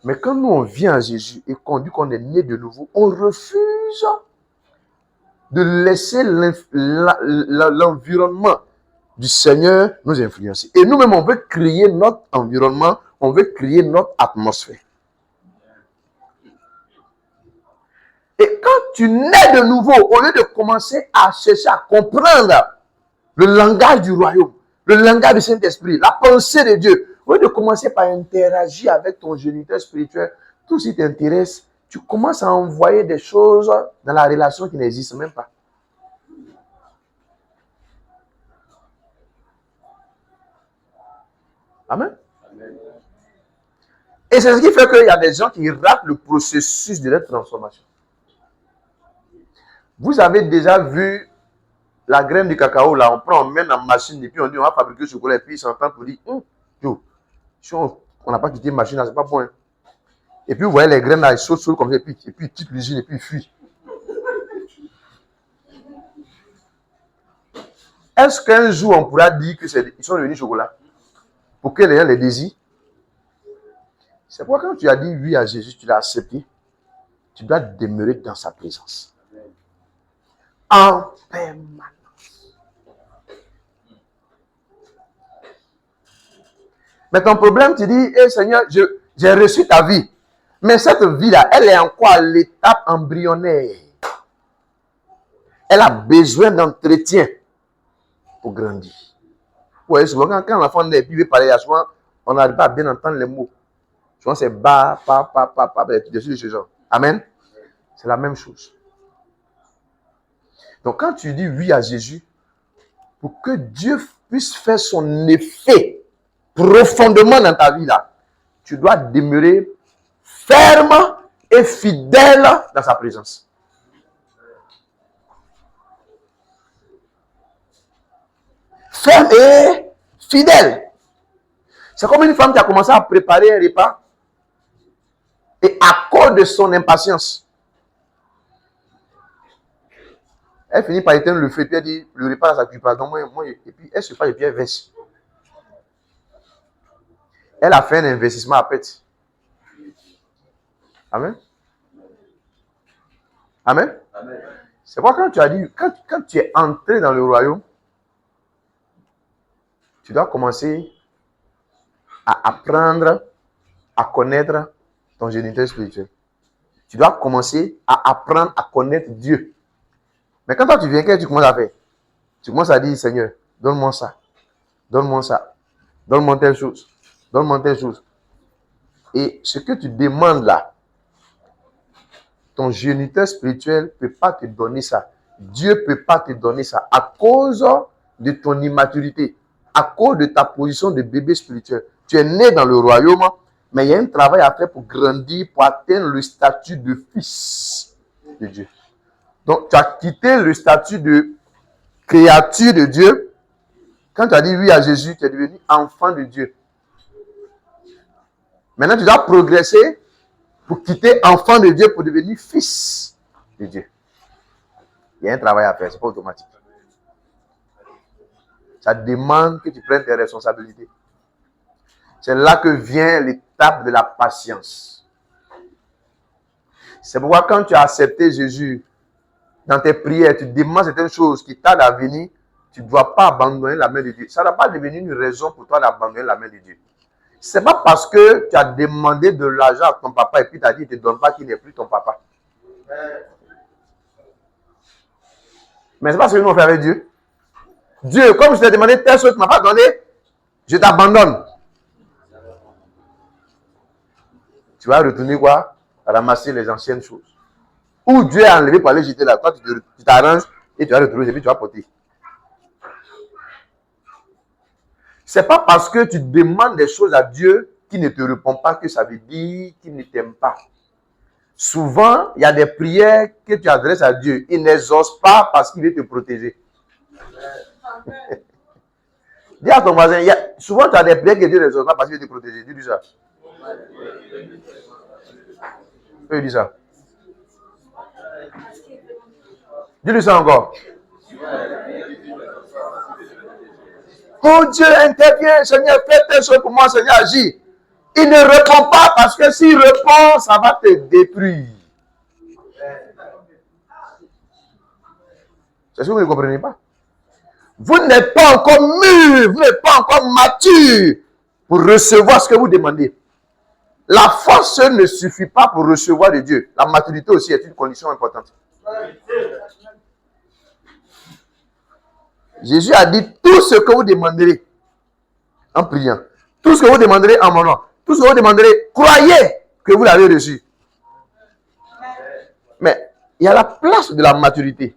Mais quand nous, on vient à Jésus et qu'on dit qu'on est né de nouveau, on refuse de laisser l'environnement du Seigneur nous influencer. Et nous-mêmes, on veut créer notre environnement, on veut créer notre atmosphère. Et quand tu nais de nouveau, au lieu de commencer à chercher à comprendre le langage du royaume, le langage du Saint-Esprit, la pensée de Dieu, au lieu de commencer par interagir avec ton géniteur spirituel, tout ce qui t'intéresse, tu commences à envoyer des choses dans la relation qui n'existe même pas. Amen. Et c'est ce qui fait qu'il y a des gens qui ratent le processus de leur transformation. Vous avez déjà vu la graine du cacao, là, on prend, on met dans la machine, et puis on dit, on va fabriquer le chocolat, et puis ils s'entendent pour dire, yo, si on n'a pas quitté la machine, là, c'est pas bon. Hein. Et puis vous voyez les graines, là, ils sautent comme ça, et puis ils quittent l'usine, et puis ils fuient. Est-ce qu'un jour, on pourra dire qu'ils sont devenus chocolat? Pour que les gens les désirent? C'est pourquoi quand tu as dit oui à Jésus, tu l'as accepté, tu dois demeurer dans sa présence. En permanence. Mais ton problème, tu dis, hey, Seigneur, j'ai reçu ta vie. Mais cette vie-là, elle est encore à l'étape embryonnaire. Elle a besoin d'entretien pour grandir. Vous voyez, souvent, quand l'enfant naît, puis il veut parler, souvent, on n'arrive pas à bien entendre les mots. Souvent, c'est ba, pa, dessus de ce genre. Amen. C'est la même chose. Donc, quand tu dis oui à Jésus, pour que Dieu puisse faire son effet profondément dans ta vie, là, tu dois demeurer ferme et fidèle dans sa présence. Ferme et fidèle. C'est comme une femme qui a commencé à préparer un repas et à cause de son impatience, elle finit par éteindre le feu et puis elle dit, le repas ça ne cuit pas. Donc moi, et puis elle se passe et puis elle verse. Elle a fait un investissement à pète. Amen. Amen. Amen. C'est pourquoi quand tu as dit, quand tu es entré dans le royaume, tu dois commencer à apprendre à connaître ton géniteur spirituel. Tu dois commencer à apprendre à connaître Dieu. Mais quand toi tu viens, qu'est-ce que tu commences à faire? Tu commences à dire, Seigneur, donne-moi ça. Donne-moi ça. Donne-moi telle chose. Donne-moi telle chose. Et ce que tu demandes là, ton géniteur spirituel ne peut pas te donner ça. Dieu ne peut pas te donner ça à cause de ton immaturité, à cause de ta position de bébé spirituel. Tu es né dans le royaume, mais il y a un travail à faire pour grandir, pour atteindre le statut de fils de Dieu. Donc, tu as quitté le statut de créature de Dieu. Quand tu as dit oui à Jésus, tu es devenu enfant de Dieu. Maintenant, tu dois progresser pour quitter enfant de Dieu pour devenir fils de Dieu. Il y a un travail à faire, ce n'est pas automatique. Ça demande que tu prennes tes responsabilités. C'est là que vient l'étape de la patience. C'est pourquoi quand tu as accepté Jésus, dans tes prières, tu demandes certaines choses qui tardent à venir, tu ne dois pas abandonner la main de Dieu. Ça ne va pas devenir une raison pour toi d'abandonner la main de Dieu. Ce n'est pas parce que tu as demandé de l'argent à ton papa et puis tu as dit qu'il ne te donne pas qu'il n'est plus ton papa. Mais ce n'est pas ce que nous avons fait avec Dieu. Dieu, comme je t'ai demandé telle chose, tu ne m'as pas donné, je t'abandonne. Tu vas retourner quoi? Ramasser les anciennes choses. Ou Dieu a enlevé pour aller jeter là. Toi, tu t'arranges et tu vas retrouver et puis tu vas porter. C'est pas parce que tu demandes des choses à Dieu qu'il ne te répond pas que ça veut dire qu'il ne t'aime pas. Souvent, il y a des prières que tu adresses à Dieu. Il n'exauce pas parce qu'il veut te protéger. Dis à ton voisin, souvent tu as des prières que Dieu n'exauce pas parce qu'il veut te protéger. Dis-lui ça. Dis ça. Dis-lui ça encore. Oh Dieu, intervient, Seigneur, fais telle chose pour moi, Seigneur, agis. Il ne répond pas parce que s'il répond, ça va te détruire. C'est ce que vous ne comprenez pas. Vous n'êtes pas encore mûr, vous n'êtes pas encore mature pour recevoir ce que vous demandez. La force ne suffit pas pour recevoir de Dieu. La maturité aussi est une condition importante. Jésus a dit tout ce que vous demanderez en priant, tout ce que vous demanderez en mon nom, tout ce que vous demanderez, croyez que vous l'avez reçu. Mais il y a la place de la maturité.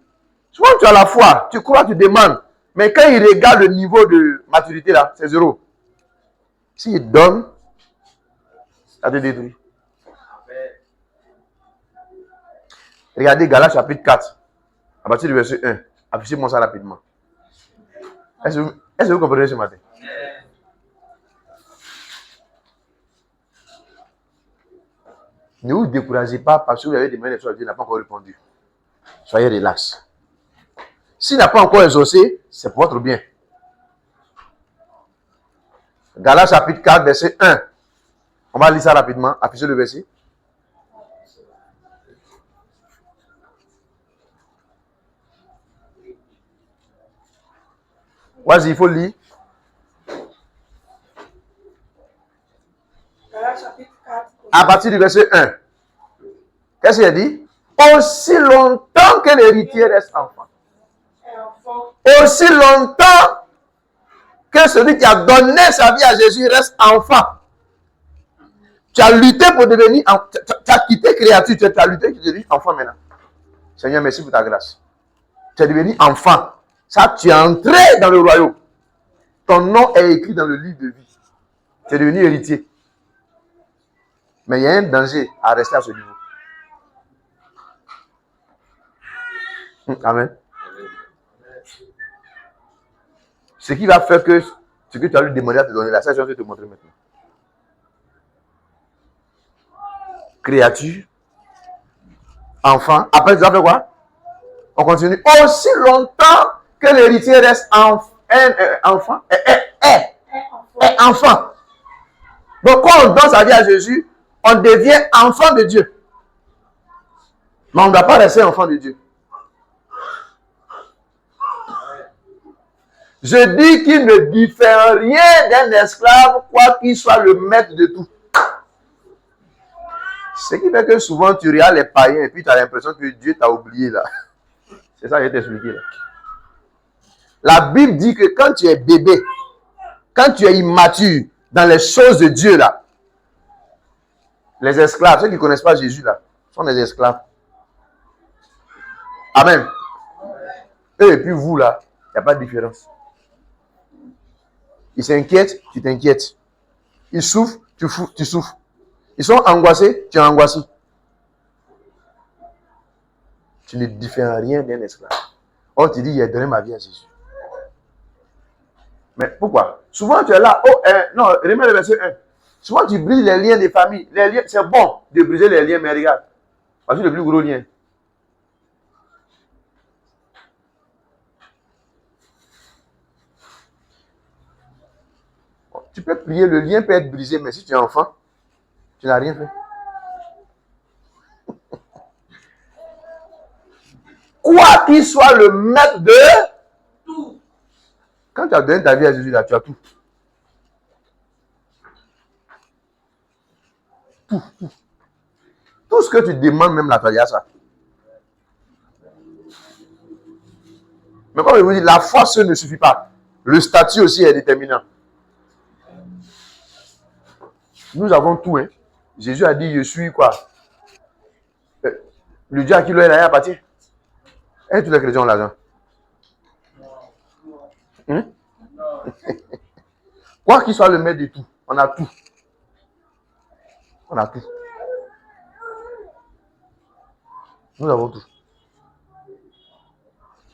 Souvent tu as la foi, tu crois, tu demandes. Mais quand il regarde le niveau de maturité là, c'est 0. S'il donne, ça te détruit. Regardez Galates chapitre 4, à partir du verset 1. Affichez-moi ça rapidement. Est-ce que vous comprenez ce matin? Ne vous découragez pas parce que vous avez demandé des choses à Dieu, il n'a pas encore répondu. Soyez relax. S'il n'a pas encore exaucé, c'est pour votre bien. Galates chapitre 4, verset 1. On va lire ça rapidement. Affichez le verset. Vas-y, il faut lire. Galates chapitre 4. À partir du verset 1. Qu'est-ce qu'il a dit? Aussi longtemps que l'héritier reste enfant. Aussi longtemps que celui qui a donné sa vie à Jésus reste enfant. Tu as lutté pour devenir enfant. Tu as quitté créature, tu as lutté pour devenir enfant maintenant. Seigneur, merci pour ta grâce. Tu es devenu enfant. Ça, tu es entré dans le royaume. Ton nom est écrit dans le livre de vie. Tu es devenu héritier. Mais il y a un danger à rester à ce niveau. Amen. Ce qui va faire que ce que tu as lui demandé à te donner, la seule chose que je vais te montrer maintenant. Créature, enfant. Après, tu vas faire quoi? On continue. Aussi longtemps que l'héritier reste enfant. Enfant. Donc, quand on donne sa vie à Jésus, on devient enfant de Dieu. Mais on ne doit pas rester enfant de Dieu. Je dis qu'il ne diffère rien d'un esclave, quoi qu'il soit le maître de tout. Ce qui fait que souvent tu regardes les païens et puis tu as l'impression que Dieu t'a oublié là. C'est ça que je vais t'expliquer là. La Bible dit que quand tu es bébé, quand tu es immature dans les choses de Dieu là, les esclaves, ceux qui ne connaissent pas Jésus là, sont des esclaves. Amen. Et puis vous là, il n'y a pas de différence. Ils s'inquiètent, tu t'inquiètes. Ils souffrent, tu souffres. Ils sont angoissés, tu es angoissé. Tu ne diffères rien d'un esclave. On te dit, il a donné ma vie à Jésus. Mais pourquoi? Souvent tu es là, non, remets le verset 1. Souvent tu brises les liens des familles. Les liens, c'est bon de briser les liens, mais regarde. Voici le plus gros lien. Tu peux prier, le lien peut être brisé, mais si tu es enfant, tu n'as rien fait. Quoi qu'il soit le maître de tout. Quand tu as donné ta vie à Jésus, là, tu as tout. Tout ce que tu demandes, même là, tu as ça. Mais comme je vous dis, la force ne suffit pas. Le statut aussi est déterminant. Nous avons tout. Hein. Jésus a dit, je suis quoi? Le Dieu à qui l'oeil appartient. Et tous les chrétiens ont l'argent. Quoi qu'il soit le maître de tout, on a tout. On a tout. Nous avons tout.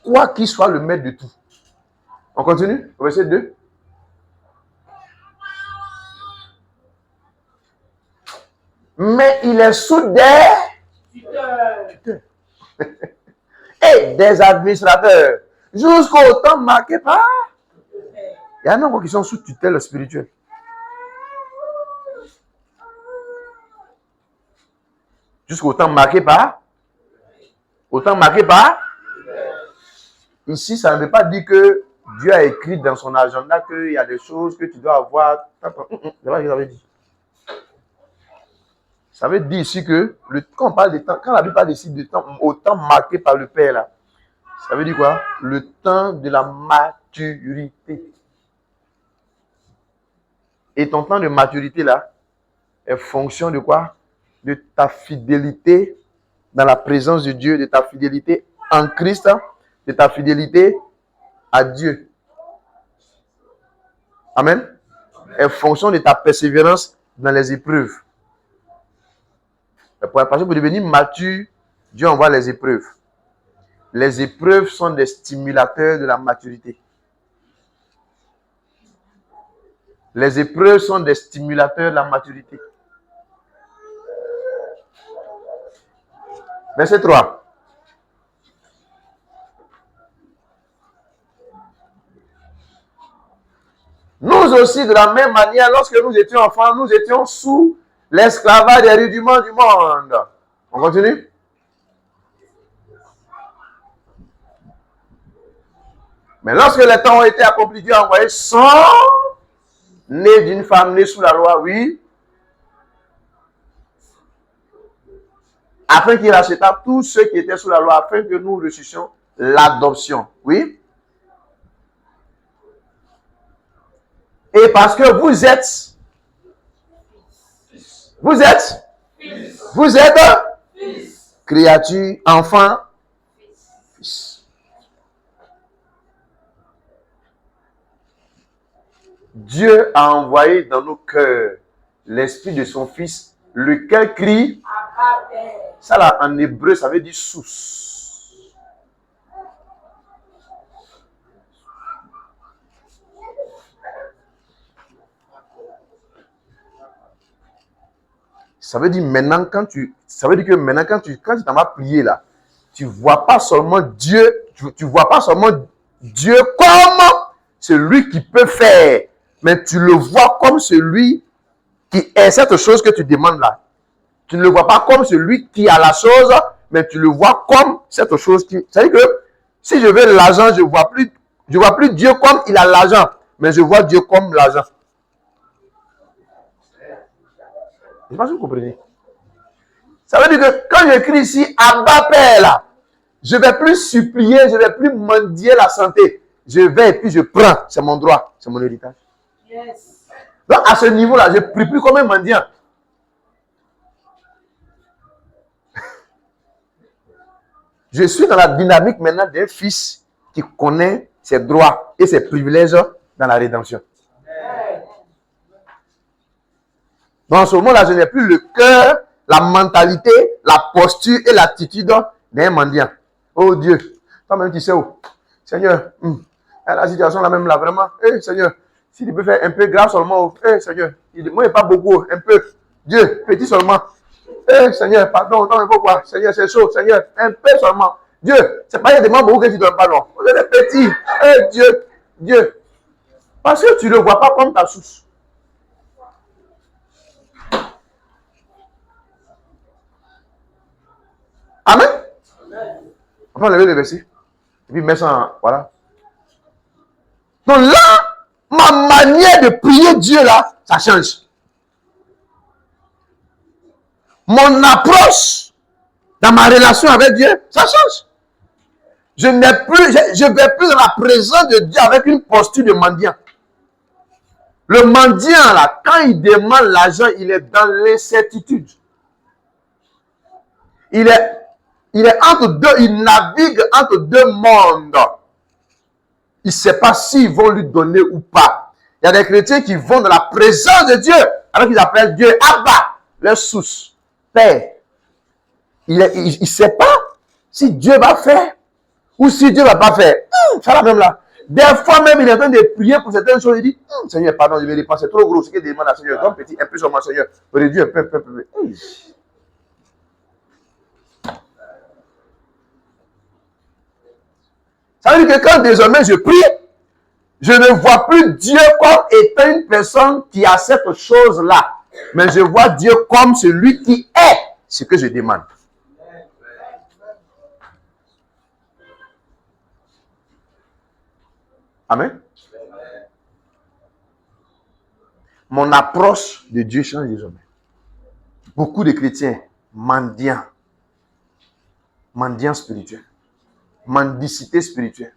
Quoi qu'il soit le maître de tout. On continue au verset 2. Mais il est sous des tuteurs et des administrateurs jusqu'au temps marqué par. Il y en a encore qui sont sous tutelle spirituelle. Jusqu'au temps marqué par. Au temps marqué par. Ici, ça ne veut pas dire que Dieu a écrit dans son agenda qu'il y a des choses que tu dois avoir. C'est pas ce que ça veut dire. Ça veut dire ici que quand on parle de temps, quand la Bible parle ici de temps, au temps marqué par le Père, là, ça veut dire quoi? Le temps de la maturité. Et ton temps de maturité, là, est fonction de quoi? De ta fidélité dans la présence de Dieu, de ta fidélité en Christ, de ta fidélité à Dieu. Amen. Est fonction de ta persévérance dans les épreuves. Parce que pour devenir mature, Dieu envoie les épreuves. Les épreuves sont des stimulateurs de la maturité. Les épreuves sont des stimulateurs de la maturité. Verset 3. Nous aussi, de la même manière, lorsque nous étions enfants, nous étions sous l'esclavage des rudiments du monde. On continue? Mais lorsque les temps ont été accomplis, Dieu a envoyé son né d'une femme née sous la loi, oui, afin qu'il racheta tous ceux qui étaient sous la loi, afin que nous reçussions l'adoption, oui. Et parce que vous êtes créature, enfant, fils. Dieu a envoyé dans nos cœurs l'esprit de son fils, lequel crie. Ça là, en hébreu, ça veut dire source. Ça veut dire maintenant quand tu t'en vas prier là, tu vois pas seulement Dieu, tu vois pas seulement Dieu comme celui qui peut faire, mais tu le vois comme celui qui est cette chose que tu demandes là. Tu ne le vois pas comme celui qui a la chose, mais tu le vois comme cette chose qui. C'est-à-dire que si je veux l'argent, je vois plus Dieu comme il a l'argent, mais je vois Dieu comme l'argent. Je ne sais pas si vous comprenez. Ça veut dire que quand j'écris ici Abba Père là, je ne vais plus supplier, je ne vais plus mendier la santé. Je vais et puis je prends. C'est mon droit, c'est mon héritage. Yes. Donc à ce niveau-là, je ne prie plus comme un mendiant. Je suis dans la dynamique maintenant d'un fils qui connaît ses droits et ses privilèges dans la rédemption. Dans ce moment-là, je n'ai plus le cœur, la mentalité, la posture et l'attitude d'un mendiant. Oh Dieu, toi-même tu sais où. Seigneur, la situation là même là, vraiment. Seigneur, si tu peux faire un peu grave seulement. Seigneur, moi, il n'y a pas beaucoup, un peu. Dieu, petit seulement. Seigneur, pardon, non, mais pourquoi? Seigneur, c'est chaud. Seigneur, un peu seulement. Dieu, c'est pas des beaucoup que tu ne donnes pas, non. Vous êtes petit. Dieu. Parce que tu ne le vois pas comme ta source. Amen. On va lever le verset. Et puis mettre ça en. Voilà. Donc là, ma manière de prier Dieu là, ça change. Mon approche dans ma relation avec Dieu, ça change. Je vais plus dans la présence de Dieu avec une posture de mendiant. Le mendiant là, quand il demande l'argent, il est dans l'incertitude. Il est entre deux, il navigue entre deux mondes. Il ne sait pas s'ils vont lui donner ou pas. Il y a des chrétiens qui vont dans la présence de Dieu, alors qu'ils appellent Dieu Abba, leur source, Père. Il ne sait pas si Dieu va faire ou si Dieu ne va pas faire. C'est la même là. Des fois même, il est en train de prier pour certaines choses. Il dit, Seigneur, pardon, je vais répondre, c'est trop gros. Ce qu'il demande à Seigneur, donne petit, un peu sur moi, Seigneur. Réduis un peu. Ça veut dire que quand désormais je prie, je ne vois plus Dieu comme étant une personne qui a cette chose-là. Mais je vois Dieu comme celui qui est ce que je demande. Amen. Mon approche de Dieu change désormais. Beaucoup de chrétiens mendiants spirituels, mendicité spirituelle.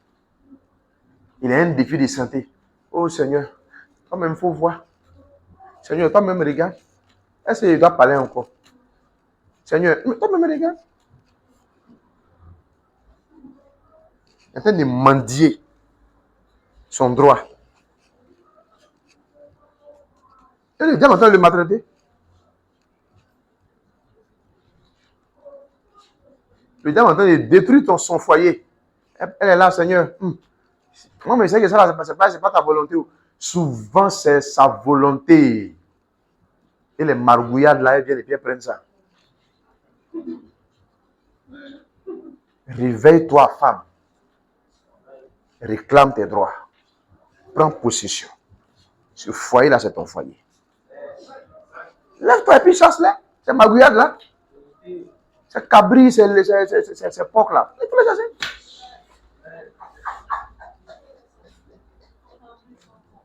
Il y a un défi de santé. Oh Seigneur, toi-même, il faut voir. Seigneur, toi-même, regarde. Est-ce que je dois parler encore? Seigneur, toi-même, regarde. Il est en train de mendier son droit. Et le diable est en train de le maltraiter. Le diable est en train de détruire son foyer. Elle est là, Seigneur. Moi, mais c'est que ça, c'est pas ta volonté. Souvent, c'est sa volonté. Et les margouillades là, elles viennent et puis elles prennent ça. Réveille-toi, femme. Réclame tes droits. Prends possession. Ce foyer-là, c'est ton foyer. Lève-toi et puis chasse-les. Ces margouillades-là. Ces cabris, ces porcs-là. Il faut les chasser.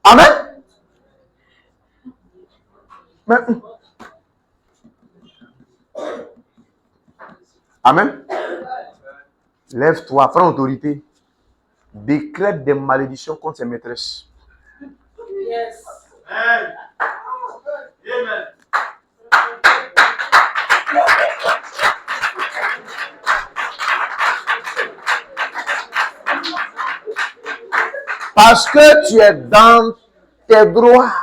Amen. Mais, amen. Lève-toi, prends autorité. Décrète des malédictions contre ses maîtresses. Yes. Amen. Parce que tu es dans tes droits.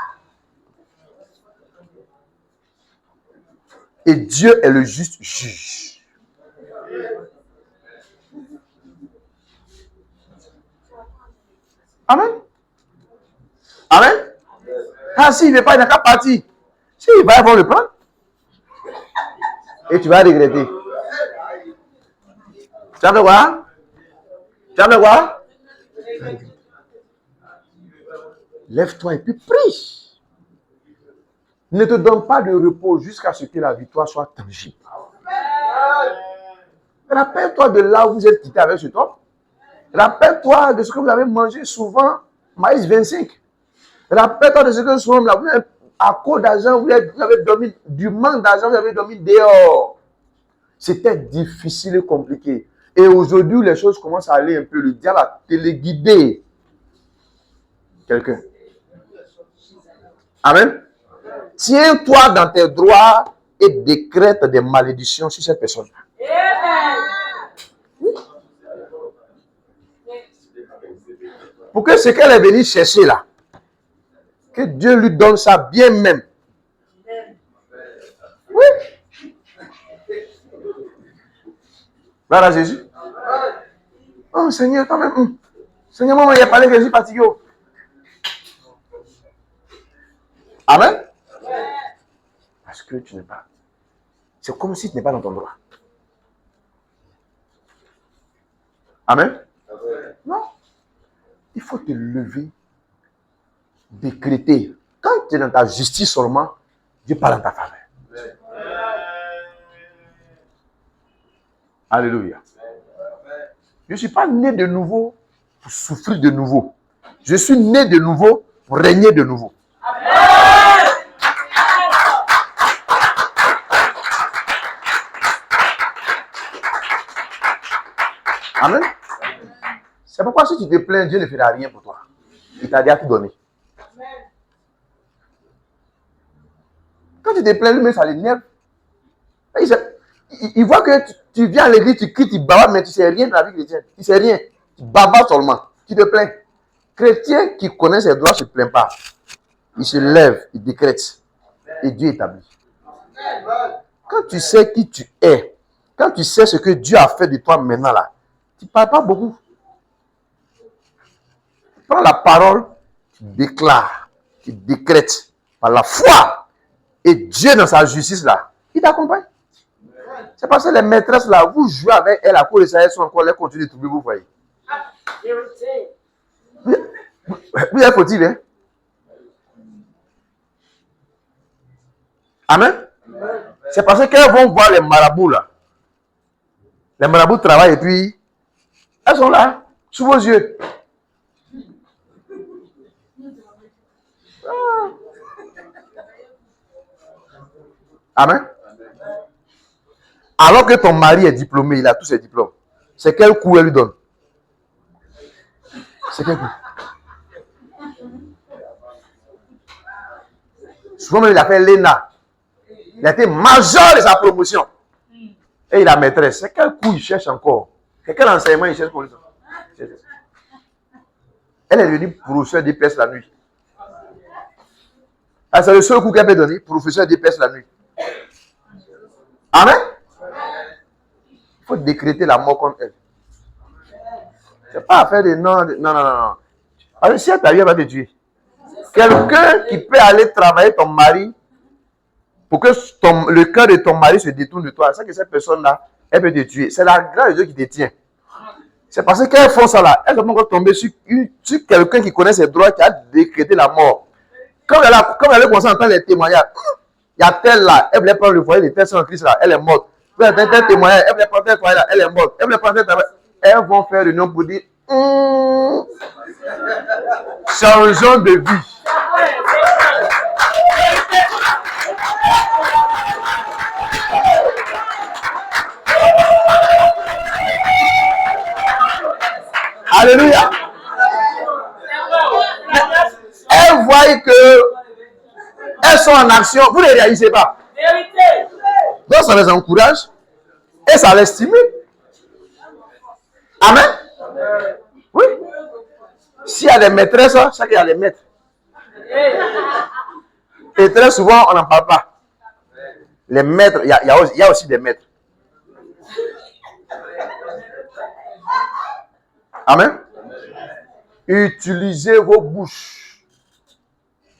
Et Dieu est le juste juge. Amen. Amen. Ah, s'il ne veut pas, il n'a qu'à partir. S'il va, ils vont le prendre. Et tu vas regretter. Tu vas me voir? Tu vas me voir? Lève-toi et puis prie. Ne te donne pas de repos jusqu'à ce que la victoire soit tangible. Rappelle-toi de là où vous êtes quitté avec cet homme. Rappelle-toi de ce que vous avez mangé souvent, maïs 25. Rappelle-toi de ce que souvent, à cause d'argent, vous avez dormi, du manque d'argent, vous avez dormi dehors. C'était difficile et compliqué. Et aujourd'hui, les choses commencent à aller un peu. Le diable a téléguidé quelqu'un. Amen. Tiens-toi dans tes droits et décrète des malédictions sur cette personne-là. Pour que ce qu'elle est venue chercher là, que Dieu lui donne ça bien même. Oui. Voilà Jésus. Oh Seigneur, quand même. Seigneur, maman, il a parlé que je suis fatigué. Amen. Parce que tu n'es pas. C'est comme si tu n'es pas dans ton droit. Amen. Non. Il faut te lever, décréter. Quand tu es dans ta justice seulement, Dieu parle en ta faveur. Alléluia. Je ne suis pas né de nouveau pour souffrir de nouveau. Je suis né de nouveau pour régner de nouveau. Amen. C'est pourquoi si tu te plains, Dieu ne fera rien pour toi. Il t'a déjà tout donné. Quand tu te plains, lui-même, ça l'énerve. Il voit que tu viens à l'église, tu cries, tu bavardes, mais tu ne sais rien de la vie chrétienne. Tu ne sais rien. Tu bavardes seulement. Tu te plains. Chrétien qui connaît ses droits ne se plaint pas. il se lève, il décrète. Et Dieu établit. Quand tu sais qui tu es, quand tu sais ce que Dieu a fait de toi maintenant là, tu ne parles pas beaucoup. Prends la parole, tu déclares, tu décrètes par la foi. Et Dieu dans sa justice là, il t'accompagne. C'est parce que les maîtresses là, vous jouez avec elles à cause de ça, elles sont encore, elles continuent de trouver, vous voyez. Vous êtes fautif, hein? Amen. C'est parce qu'elles vont voir les marabouts là. Les marabouts travaillent et puis elles sont là, sous vos yeux. Amen. Alors que ton mari est diplômé, il a tous ses diplômes. C'est quel coup elle lui donne? C'est quel coup? Souvent même il a fait l'ENA. Il a été major de sa promotion. Et il a maîtresse. C'est quel coup il cherche encore? C'est quel enseignement il cherche pour lui? Elle est devenue professeur d'EPS la nuit. Ah, c'est le seul coup qu'elle peut donner, professeur d'EPS la nuit. Amen. Il faut décréter la mort contre elle. C'est pas affaire de non. Alors, si elle t'a vu, elle va te tuer. Quelqu'un qui peut aller travailler ton mari pour que le cœur de ton mari se détourne de toi, c'est que cette personne-là, elle peut te tuer. C'est la grâce de Dieu qui te tient. C'est parce qu'elles font ça là, elles vont encore tomber sur quelqu'un qui connaît ses droits, qui a décrété la mort. Comme elle est commencé à entendre les témoignages, il y a telle là, elle voulait prendre le foyer de telle en Christ là, elle est morte. Il y a tel témoignage, elle voulait prendre tel foyer là, elle est morte. Elle voulait prendre tel travail. Elles vont faire réunion pour dire changeons de vie. Alléluia. Elles voient que elles sont en action. Vous ne réalisez pas. Donc ça les encourage et ça les stimule. Amen. Oui. S'il y a des maîtresses, c'est qu'il y a des maîtres. Et très souvent, on n'en parle pas. Les maîtres, il y a aussi des maîtres. Amen. Utilisez vos bouches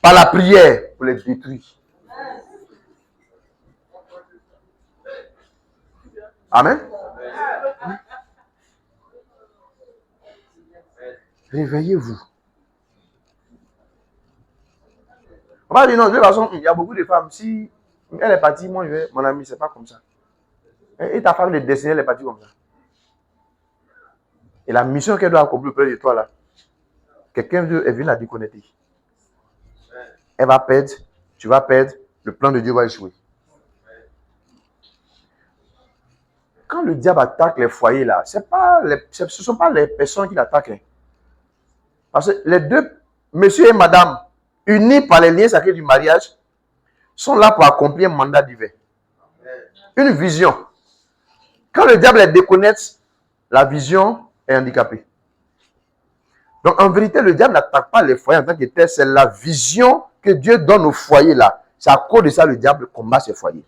par la prière pour les détruire. Amen. Réveillez-vous. On va dire non, de toute façon, il y a beaucoup de femmes. Si elle est partie, moi je vais, mon ami, c'est pas comme ça. Et ta femme de destinée, elle est partie comme ça. Et la mission qu'elle doit accomplir auprès de toi là, quelqu'un est venu la déconnecter. Elle va perdre, tu vas perdre, le plan de Dieu va échouer. Quand le diable attaque les foyers là, ce ne sont pas les personnes qui l'attaquent. Hein. Parce que les deux, monsieur et madame, unis par les liens sacrés du mariage, sont là pour accomplir un mandat divin. Une vision. Quand le diable les déconnecte, la vision est handicapée. Donc en vérité, le diable n'attaque pas les foyers en tant que tel, c'est la vision que Dieu donne aux foyers là. C'est à cause de ça que le diable combat ces foyers.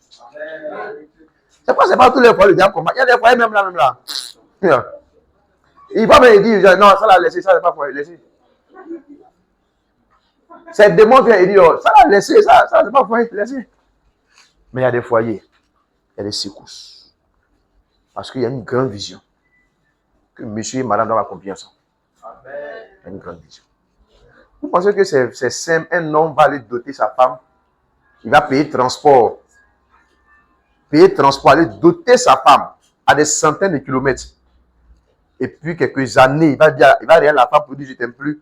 C'est pas tous les foyers le diable combat. Il y a des foyers même là. Il va me dire, non, ça l'a laissé, ça n'est pas foyer, laissé. C'est le démon vient et dit, oh, ça l'a laissé, ça c'est pas foyer, laissé. Mais il y a des foyers, il y a des secousses. Parce qu'il y a une grande vision que monsieur et madame doivent accomplir ensemble. Il y a une grande vision. Vous pensez que c'est simple, un homme va aller doter sa femme, il va payer transport, aller doter sa femme à des centaines de kilomètres. Et puis quelques années, il va rien à la femme pour dire je t'aime plus.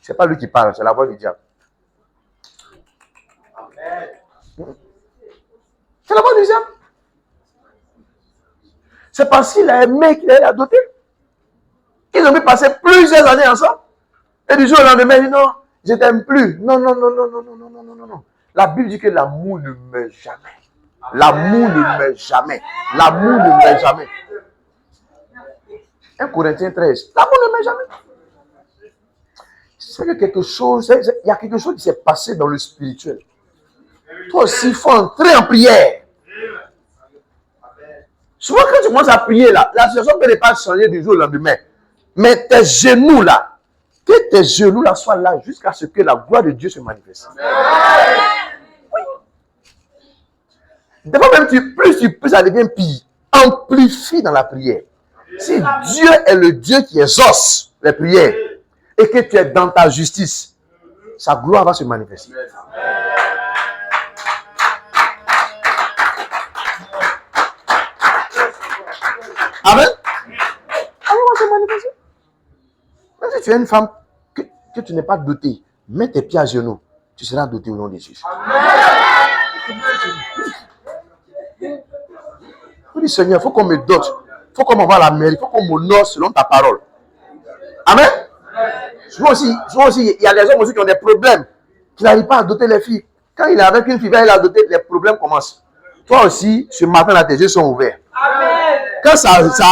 C'est pas lui qui parle, c'est la voix du diable. C'est la voix du diable. C'est parce qu'il a aimé qu'il a doté. Ils ont pu passer plusieurs années ensemble. Et du jour au lendemain, il dit non, je t'aime plus. Non. La Bible dit que l'amour ne meurt jamais. L'amour ne meurt jamais. L'amour ne meurt jamais. 1 Corinthiens 13. L'amour ne meurt jamais. c'est que quelque chose, il y a quelque chose qui s'est passé dans le spirituel. Toi aussi, il faut entrer en prière. Souvent, quand tu commences à prier, là, la situation peut ne pas changer du jour au lendemain. Mais tes genoux, là, que tes genoux, là, soient là jusqu'à ce que la gloire de Dieu se manifeste. Oui. Des fois, même, plus ça devient pire. Amplifie dans la prière. Si Dieu est le Dieu qui exauce les prières et que tu es dans ta justice, sa gloire va se manifester. Amen. Alors, va se manifester. Même si tu es une femme que tu n'es pas dotée, mets tes pieds à genoux, tu seras doté au nom de Jésus. Je dis, Seigneur, il faut qu'on me dote. Il faut qu'on m'envoie la mairie. Il faut qu'on m'honore selon ta parole. Amen. Souvent aussi, il y a des hommes aussi qui ont des problèmes, qui n'arrivent pas à doter les filles. Quand il est avec une fille, il a doté, les problèmes commencent. Toi aussi, ce matin, là, tes yeux sont ouverts. Amen. Quand ça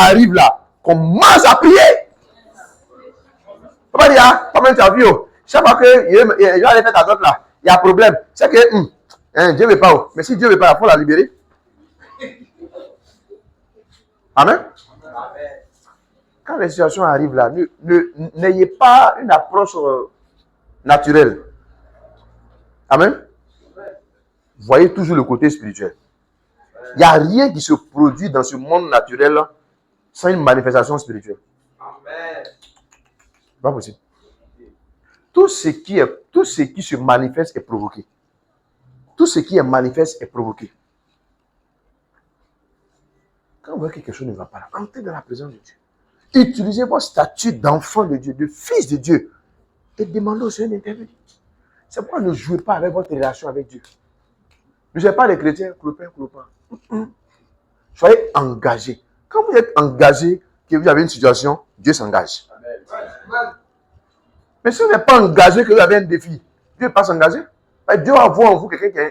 arrive là, commence à prier. Faut pas dire, ah, comment tu as vu, oh. Chaque fois que je vais aller faire ta dot là, il y a un problème. C'est que Dieu ne veut pas. Oh. Mais si Dieu ne veut pas, il faut la libérer. Amen. Quand les situations arrivent là, n'ayez pas une approche naturelle. Amen. Voyez toujours le côté spirituel. Il n'y a rien qui se produit dans ce monde naturel sans une manifestation spirituelle. Amen. Pas possible. Tout ce qui se manifeste est provoqué. Tout ce qui est manifeste est provoqué. Quand vous voyez que quelque chose ne va pas, entrez dans la présence de Dieu. Utilisez votre statut d'enfant de Dieu, de fils de Dieu, et demandez au Seigneur d'intervenir. C'est pourquoi ne jouez pas avec votre relation avec Dieu. Ne soyez pas les chrétiens, clopin. Soyez engagés. Quand vous êtes engagé, que vous avez une situation, Dieu s'engage. Mais si vous n'êtes pas engagé, que vous avez un défi, Dieu ne va pas s'engager. Dieu va voir en vous quelqu'un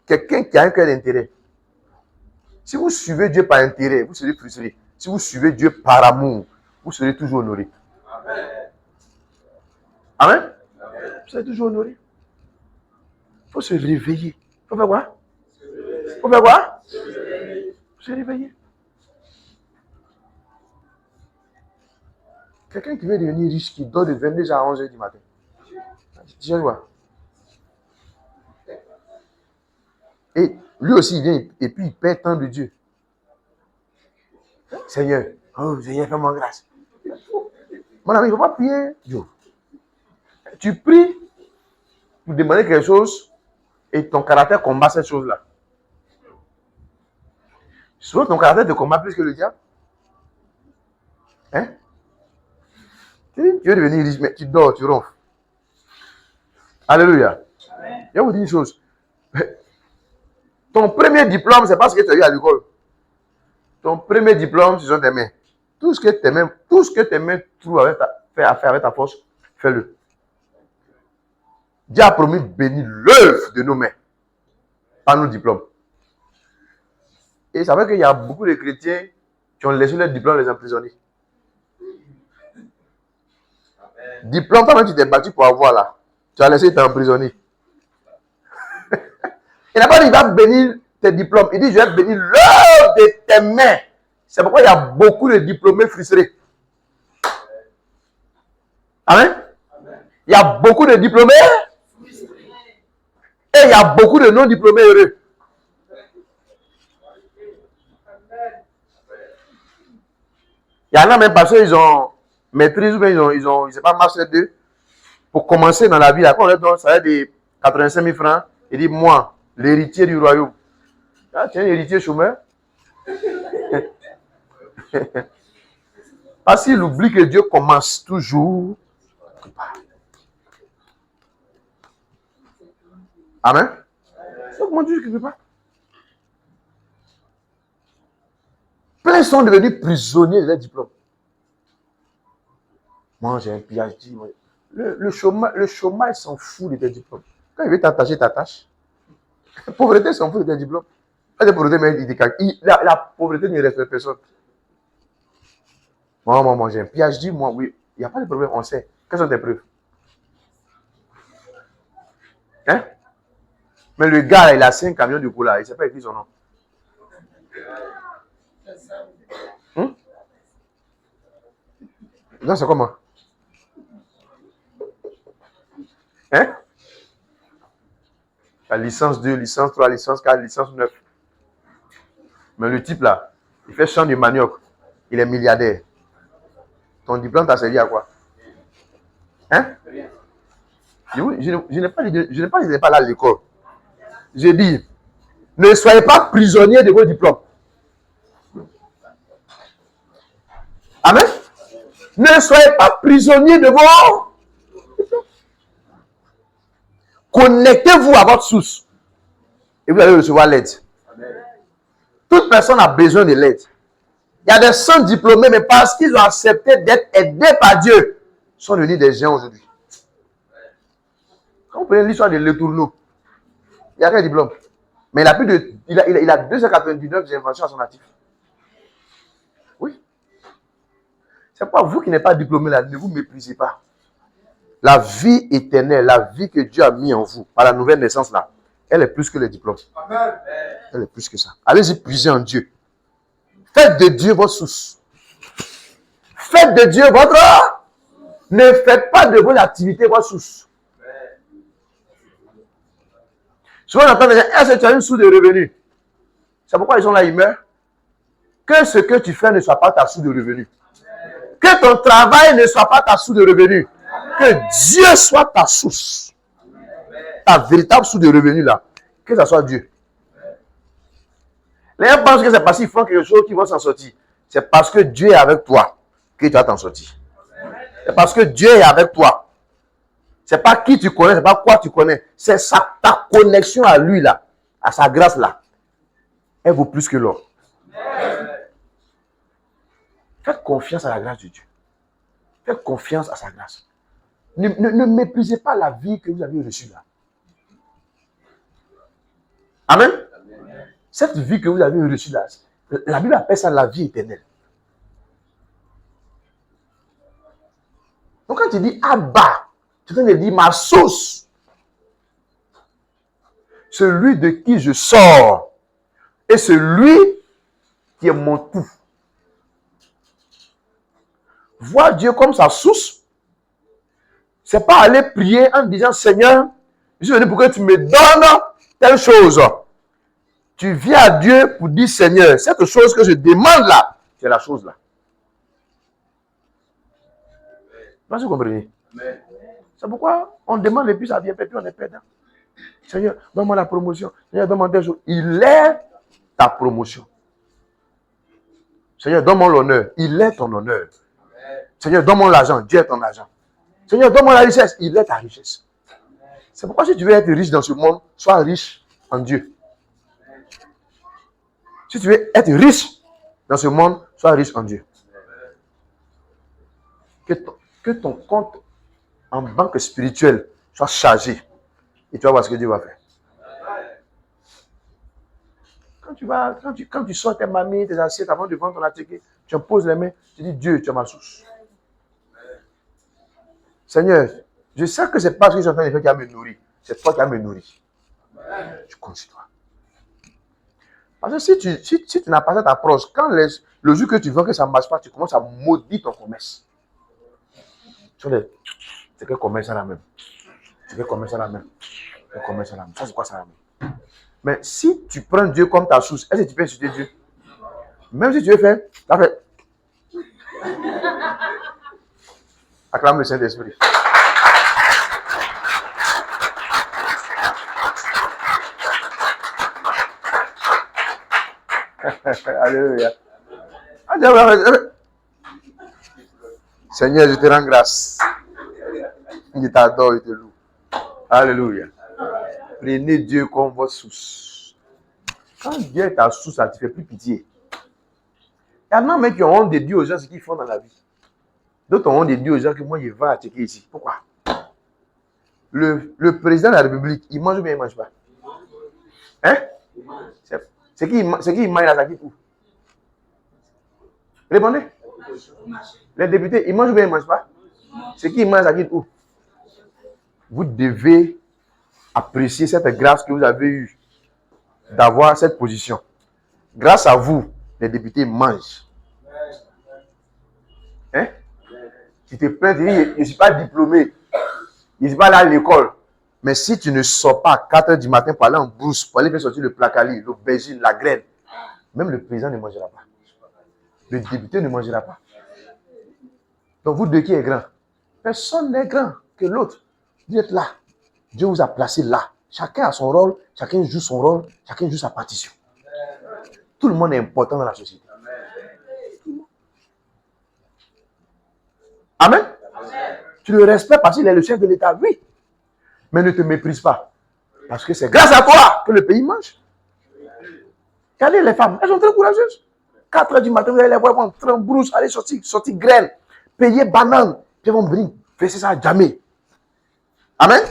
qui a un cœur d'intérêt. Si vous suivez Dieu par intérêt, vous serez frustré. Si vous suivez Dieu par amour, vous serez toujours honoré. Amen. Vous serez toujours honoré. Il faut se réveiller. Il faut faire quoi? Il faut faire quoi? Se réveiller. Quelqu'un qui veut devenir riche, qui dort de 22h à 11h du matin. Je vois. Et lui aussi, il vient et puis il perd tant de Dieu. Seigneur, oh Seigneur, fais-moi grâce. Mon ami, il ne faut pas prier Dieu. Tu pries pour demander quelque chose et ton caractère combat cette chose-là. Souvent, ton caractère te combat plus que le diable. Hein? Tu veux devenir riche, mais tu dors, tu ronfles. Alléluia. Je vais vous dire une chose. Ton premier diplôme, c'est pas ce que tu as eu à l'école. Ton premier diplôme, ce sont tes mains. Tout ce que tes mains trouvent à faire avec ta force, fais-le. Dieu a promis de bénir l'œuvre de nos mains, pas nos diplômes. Et ça veut qu'il y a beaucoup de chrétiens qui ont laissé leur diplôme les emprisonner. Diplôme, toi-même tu t'es battu pour avoir là. Tu as laissé t'emprisonner. Il n'a pas dit qu'il va bénir tes diplômes. Il dit je vais bénir l'œuvre de tes mains. C'est pourquoi il y a beaucoup de diplômés frustrés. Amen. Il y a beaucoup de diplômés et il y a beaucoup de non-diplômés heureux. Il y en a même parce qu'ils ont maîtrise ou bien ils ont pas master 2 pour commencer dans la vie. Là, quand on leur donne ça va être des 85 000 francs, il dit moi, l'héritier du royaume. Ah, tu es un héritier chômeur. Parce qu'il oublie que Dieu commence toujours. Amen. Donc, mon Dieu, je ne peux pas. Plein sont devenus prisonniers de leur diplôme. Moi, j'ai un PhD. Le chômage s'en fout de tes diplômes. Quand il veut t'attacher, t'attache. La pauvreté s'en fout de tes diplômes. La pauvreté ne respecte personne. Moi, j'ai un PhD, moi, oui. Il n'y a pas de problème, on sait. Quelles sont tes preuves? Hein? Mais le gars, il a 5 camions de cola. Il ne sait pas écrit son nom. Non, c'est comment? Hein? La licence 2, licence 3, licence 4, licence 9. Mais le type là, il fait champ de manioc. Il est milliardaire. Ton diplôme t'a servi à quoi? Hein? Je n'ai pas dit pas là à l'école. J'ai dit, ne soyez pas prisonniers de vos diplômes. Amen? Ne soyez pas prisonniers de vos diplômes. Connectez-vous à votre source. Et vous allez recevoir l'aide. Toute personne a besoin de l'aide. Il y a des sans diplômés, mais parce qu'ils ont accepté d'être aidés par Dieu, ils sont devenus des gens aujourd'hui. Quand vous prenez l'histoire de Letourneau, il n'y a qu'un diplôme. Mais il a 299 inventions à son actif. Oui. C'est pourquoi vous qui n'êtes pas diplômé là, ne vous méprisez pas. La vie éternelle, la vie que Dieu a mis en vous, par la nouvelle naissance là, elle est plus que les diplômes. Amen. Elle est plus que ça. Allez-y puiser en Dieu. Faites de Dieu votre source. Faites de Dieu votre... Ne faites pas de vos activités votre source. Souvent, on entend les gens, est-ce que tu as une source de revenus? C'est pourquoi ils sont là, ils meurent. Que ce que tu fais ne soit pas ta source de revenus. Que ton travail ne soit pas ta source de revenus. Que Dieu soit ta source. Ta véritable source de revenus là. Que ce soit Dieu. Les gens pensent que c'est parce qu'ils font quelque chose qu'ils vont s'en sortir. C'est parce que Dieu est avec toi que tu vas t'en sortir. C'est parce que Dieu est avec toi. C'est pas qui tu connais, c'est pas quoi tu connais. C'est ta connexion à lui là, à sa grâce là. Elle vaut plus que l'or. Faites confiance à la grâce de Dieu. Faites confiance à sa grâce. Ne méprisez pas la vie que vous avez reçue là. Amen. Cette vie que vous avez reçue là, la Bible appelle ça la vie éternelle. Donc quand tu dis Abba, tu es en train de dire ma source. Celui de qui je sors. Et celui qui est mon tout. Voir Dieu comme sa source, c'est pas aller prier en disant Seigneur, je suis venu pour que tu me donnes telle chose. Tu viens à Dieu pour dire Seigneur, cette chose que je demande là, c'est la chose là. Vous comprenez? C'est pourquoi on demande et puis ça vient, puis on est perdant. Seigneur, donne-moi la promotion. Seigneur, donne-moi des choses. Il est ta promotion. Seigneur, donne-moi l'honneur. Il est ton honneur. Seigneur, donne-moi l'argent. Dieu est ton argent. Seigneur, donne-moi la richesse. Il est ta richesse. C'est pourquoi si tu veux être riche dans ce monde, sois riche en Dieu. Si tu veux être riche dans ce monde, sois riche en Dieu. Que ton compte en banque spirituelle soit chargé. Et tu vas voir ce que Dieu va faire. Quand tu sors tes mamies, tes assiettes avant de vendre ton atelier, tu en poses les mains, tu dis Dieu, tu es ma source. Seigneur, je sais que ce n'est pas ce que je suis en train de faire qui va me nourrir. C'est toi qui vas me nourrir. Je compte sur toi. Parce que si tu n'as pas cette approche, quand le jour que tu vois que ça ne marche pas, tu commences à maudire ton commerce. C'est quel commerce ça la même? C'est quel commerce ça la même? Le commerce ça la même. Ça c'est quoi ça la même? Mais si tu prends Dieu comme ta source, est-ce que tu peux insulter Dieu? Même si tu veux faire, tu fait. Acclame le Saint-Esprit. Alléluia. Seigneur, je te rends grâce. Je t'adore, je te loue. Alléluia. Prenez Dieu comme votre source. Quand Dieu est ta source, ça ne te fait plus pitié. Il y en a même qui ont honte de Dieu aux gens ce qu'ils font dans la vie. D'autres ont honte de Dieu aux gens que moi je vais attaquer ici. Pourquoi? Le président de la République, il mange ou bien il ne mange pas? Hein? C'est qui il mange là, ça qui tout? Répondez. Les députés, ils mangent ou bien ils ne mangent pas? C'est qui il mange ça qui tout? Vous devez Appréciez cette grâce que vous avez eue d'avoir cette position. Grâce à vous, les députés mangent. Hein? Tu te plains, tu dis, je ne suis pas diplômé. Je ne suis pas là à l'école. Mais si tu ne sors pas à 4 h du matin pour aller en brousse, pour aller faire sortir le placali, l'aubergine, la graine, même le président ne mangera pas. Le député ne mangera pas. Donc vous deux qui êtes grand, personne n'est grand que l'autre. Vous êtes là. Dieu vous a placé là. Chacun a son rôle, chacun joue son rôle, chacun joue sa partition. Tout le monde est important dans la société. Amen. Tu le respectes parce qu'il est le chef de l'État, oui. Mais ne te méprise pas. Parce que c'est grâce à toi que le pays mange. Regardez les femmes, elles sont très courageuses. 4 h du matin, vous allez les voir entrer en brousse, aller sortir graines, payer bananes, puis elles vont venir verser ça à jamais. Amen.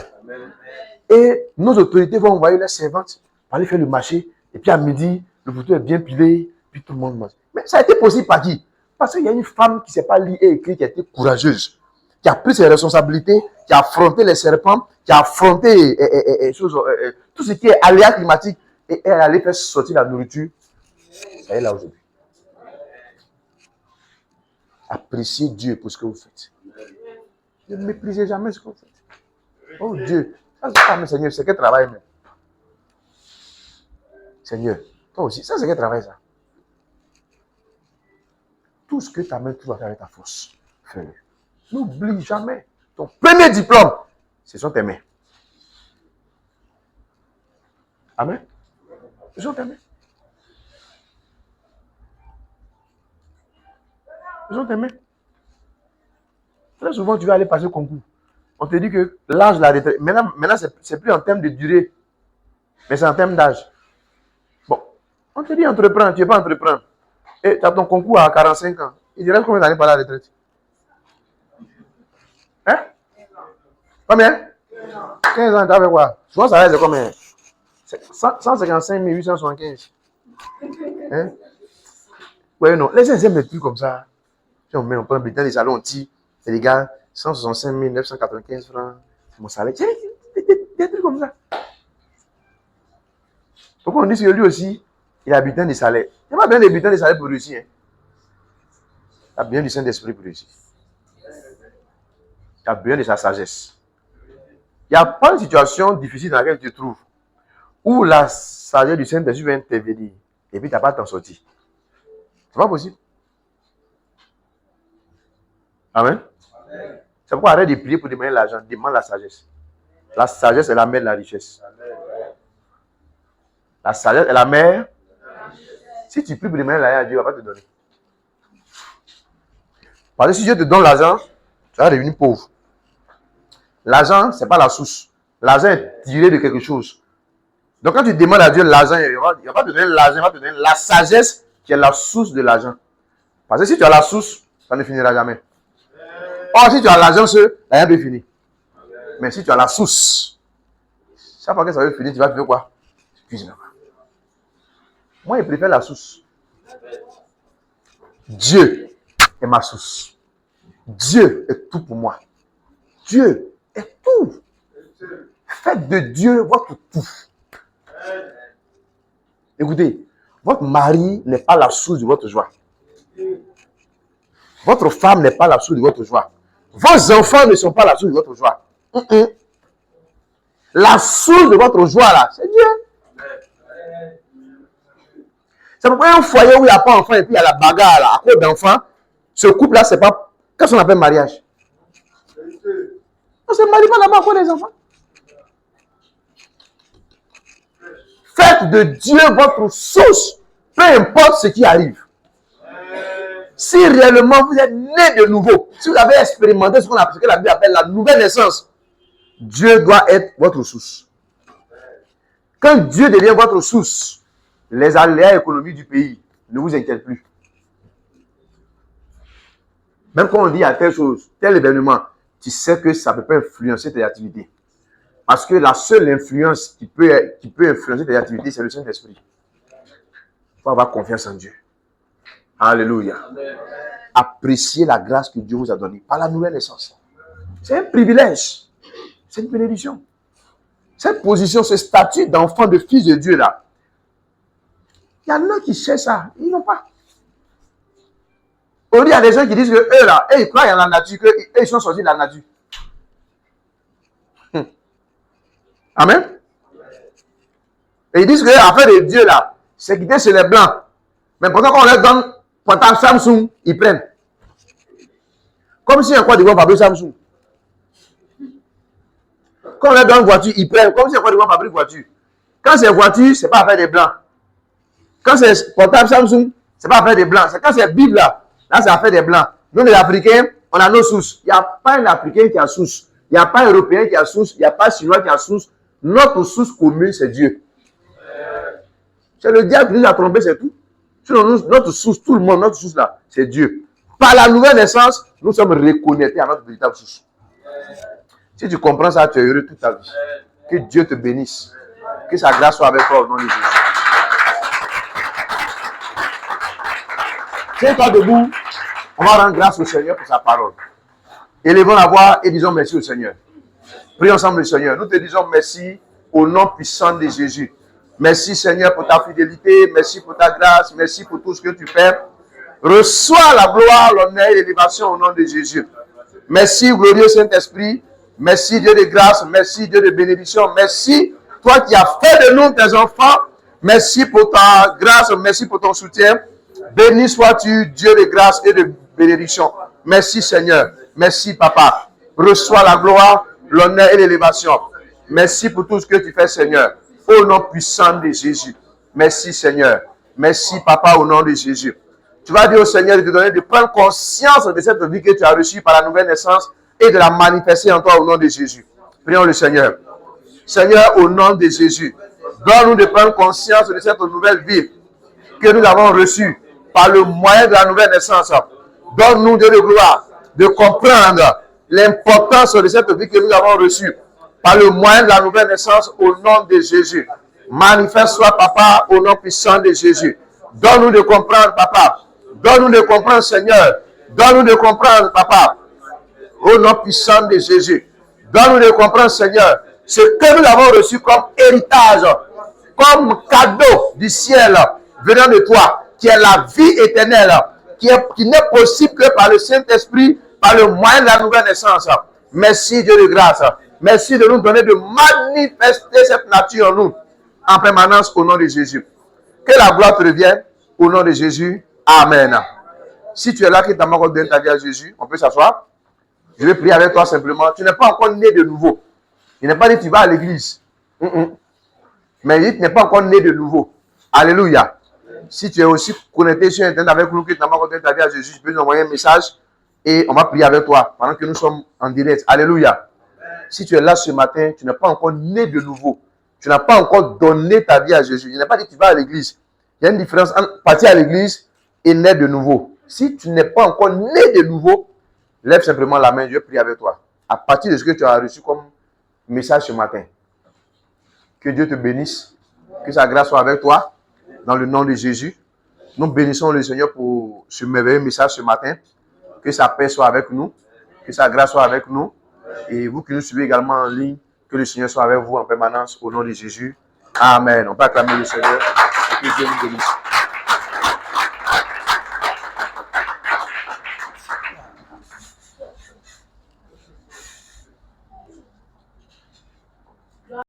Et nos autorités vont envoyer les servantes pour aller faire le marché. Et puis à midi, le poteau est bien pilé, puis tout le monde mange. Mais ça a été possible par qui? Parce qu'il y a une femme qui ne s'est pas liée et écrite, qui a été courageuse, qui a pris ses responsabilités, qui a affronté les serpents, qui a affronté tout ce qui est aléa climatique, et elle allait faire sortir la nourriture. Elle est là aujourd'hui. Appréciez Dieu pour ce que vous faites. Ne méprisez jamais ce que vous faites. Oh Dieu, ça c'est pas, mais Seigneur, c'est quel travail même? Seigneur, toi aussi, ça c'est quel travail ça? Tout ce que ta main trouve à faire avec ta force, fais-le. N'oublie jamais. Ton premier diplôme, ce sont tes mains. Amen. Ce sont tes mains. Ce sont tes mains. Très souvent, tu vas aller passer le concours. On te dit que l'âge de la retraite, maintenant c'est plus en termes de durée, mais c'est en termes d'âge. Bon, on te dit entreprendre, tu n'es pas entreprendre. Et tu as ton concours à 45 ans. Il reste combien d'années par la retraite? Hein? Combien? 15 ans, tu as fait quoi? Souvent, ça reste combien? 155 875. Hein? Ouais, non. Les gens aiment des trucs comme ça. Si on met un bulletin des salons, on tire. Et les gars, 165 995 francs. C'est mon salaire. Des trucs comme ça. Pourquoi on dit que lui aussi, il a bulletin de salaire? Il n'y a pas bien des bulletins de salaire pour réussir. Hein? Il a bien du Saint-Esprit pour réussir. Il a besoin de sa sagesse. Il n'y a pas une situation difficile dans laquelle tu te trouves où la sagesse du Saint-Esprit va intervenir et puis tu n'as pas t'en sortir. C'est pas possible. Amen. C'est pourquoi arrête de prier pour demander l'argent. Demande la sagesse. La sagesse est la mère de la richesse. La sagesse est la mère. Si tu pries pour demander l'argent, Dieu ne va pas te donner. Parce que si Dieu te donne l'argent, tu vas devenir pauvre. L'argent, ce n'est pas la source. L'argent est tiré de quelque chose. Donc quand tu demandes à Dieu l'argent, il ne va pas te donner l'argent, il va te donner la sagesse qui est la source de l'argent. Parce que si tu as la source, ça ne finira jamais. Or, si tu as l'argent, l'argent peut finir. Mais si tu as la source, chaque fois que ça veut finir, tu vas faire quoi? Moi, je préfère la source. Dieu est ma source. Dieu est tout pour moi. Dieu est tout. Faites de Dieu votre tout. Écoutez, votre mari n'est pas la source de votre joie. Votre femme n'est pas la source de votre joie. Vos enfants ne sont pas la source de votre joie. La source de votre joie, là, c'est Dieu. C'est pourquoi un foyer où il n'y a pas d'enfant et puis il y a la bagarre là, à cause d'enfants, ce couple-là, c'est pas. Qu'est-ce qu'on appelle mariage? On ne se marie pas là-bas à cause des enfants. Faites de Dieu votre source, peu importe ce qui arrive. Si réellement vous êtes né de nouveau, si vous avez expérimenté ce que la Bible appelle la nouvelle naissance, Dieu doit être votre source. Quand Dieu devient votre source, les aléas économiques du pays ne vous inquiètent plus. Même quand on dit à telle chose, tel événement, tu sais que ça ne peut pas influencer tes activités. Parce que la seule influence qui peut influencer tes activités, c'est le Saint-Esprit. Il faut avoir confiance en Dieu. Alléluia. Appréciez la grâce que Dieu vous a donnée par la nouvelle naissance. C'est un privilège. C'est une bénédiction. Cette position, ce statut d'enfant, de fils de Dieu là. Il y en a qui cherchent ça. Ils n'ont pas. Aujourd'hui, il y a des gens qui disent que eux là, ils croient en la nature, qu'eux ils sont sortis de la nature. Amen. Et ils disent que l'affaire de Dieu là, c'est quitter chez les blancs. Mais pourtant, quand on leur donne portable Samsung, ils prennent. Comme si en Côte d'Ivoire fabrique Samsung. Quand on leur donne voiture, ils prennent. Comme si en Côte d'Ivoire fabrique voiture. Quand c'est voiture, c'est pas affaire des blancs. Quand c'est portable Samsung, c'est pas affaire des blancs. C'est quand c'est Bible là, c'est affaire des blancs. Nous les Africains, on a nos sources. Il n'y a pas un Africain qui a source. Il n'y a pas un Européen qui a source. Il n'y a pas un Chinois qui a source. Notre source commune, c'est Dieu. C'est le diable qui nous a trompés, c'est tout. Sinon, notre source, tout le monde, notre source là, c'est Dieu. Par la nouvelle naissance, nous sommes reconnectés à notre véritable source. Si tu comprends ça, tu es heureux toute ta vie. Que Dieu te bénisse. Que sa grâce soit avec toi au nom de Jésus. Tiens-toi debout. On va rendre grâce au Seigneur pour sa parole. Élevons la voix et disons merci au Seigneur. Prions ensemble le Seigneur. Nous te disons merci au nom puissant de Jésus. Merci Seigneur pour ta fidélité. Merci pour ta grâce. Merci pour tout ce que tu fais. Reçois la gloire, l'honneur et l'élévation au nom de Jésus. Merci glorieux Saint-Esprit. Merci Dieu de grâce. Merci Dieu de bénédiction. Merci toi qui as fait de nous tes enfants. Merci pour ta grâce. Merci pour ton soutien. Béni sois-tu Dieu de grâce et de bénédiction. Merci Seigneur. Merci Papa. Reçois la gloire, l'honneur et l'élévation. Merci pour tout ce que tu fais Seigneur. Au nom puissant de Jésus. Merci Seigneur. Merci Papa au nom de Jésus. Tu vas dire au Seigneur de te donner de prendre conscience de cette vie que tu as reçue par la nouvelle naissance et de la manifester en toi au nom de Jésus. Prions le Seigneur. Seigneur, au nom de Jésus, donne-nous de prendre conscience de cette nouvelle vie que nous avons reçue par le moyen de la nouvelle naissance. Donne-nous Dieu de gloire de comprendre l'importance de cette vie que nous avons reçue par le moyen de la nouvelle naissance au nom de Jésus. Manifeste-toi, Papa, au nom puissant de Jésus. Donne-nous de comprendre, Papa. Donne-nous de comprendre, Seigneur. Donne-nous de comprendre, Papa, au nom puissant de Jésus. Donne-nous de comprendre, Seigneur, ce que nous avons reçu comme héritage, comme cadeau du ciel venant de toi, qui est la vie éternelle, qui n'est possible que par le Saint-Esprit, par le moyen de la nouvelle naissance. Merci Dieu de grâce. Merci de nous donner de manifester cette nature en nous, en permanence au nom de Jésus. Que la gloire te revienne au nom de Jésus. Amen. Si tu es là, qui t'a encore donné ta vie à Jésus, on peut s'asseoir. Je vais prier avec toi simplement. Tu n'es pas encore né de nouveau. Il n'est pas dit que tu vas à l'église. Mais il dit que tu n'es pas encore né de nouveau. Alléluia. Si tu es aussi connecté sur Internet avec nous, qui t'a encore donné ta vie à Jésus, tu peux nous envoyer un message et on va prier avec toi pendant que nous sommes en direct. Alléluia. Si tu es là ce matin, tu n'es pas encore né de nouveau. Tu n'as pas encore donné ta vie à Jésus. Il n'est pas dit que tu vas à l'église. Il y a une différence entre partir à l'église et naître de nouveau. Si tu n'es pas encore né de nouveau, lève simplement la main, je vais prier avec toi. À partir de ce que tu as reçu comme message ce matin. Que Dieu te bénisse. Que sa grâce soit avec toi. Dans le nom de Jésus. Nous bénissons le Seigneur pour ce merveilleux message ce matin. Que sa paix soit avec nous. Que sa grâce soit avec nous. Et vous qui nous suivez également en ligne, que le Seigneur soit avec vous en permanence au nom de Jésus. Amen. On peut acclamer le Seigneur. Et que Dieu nous bénisse.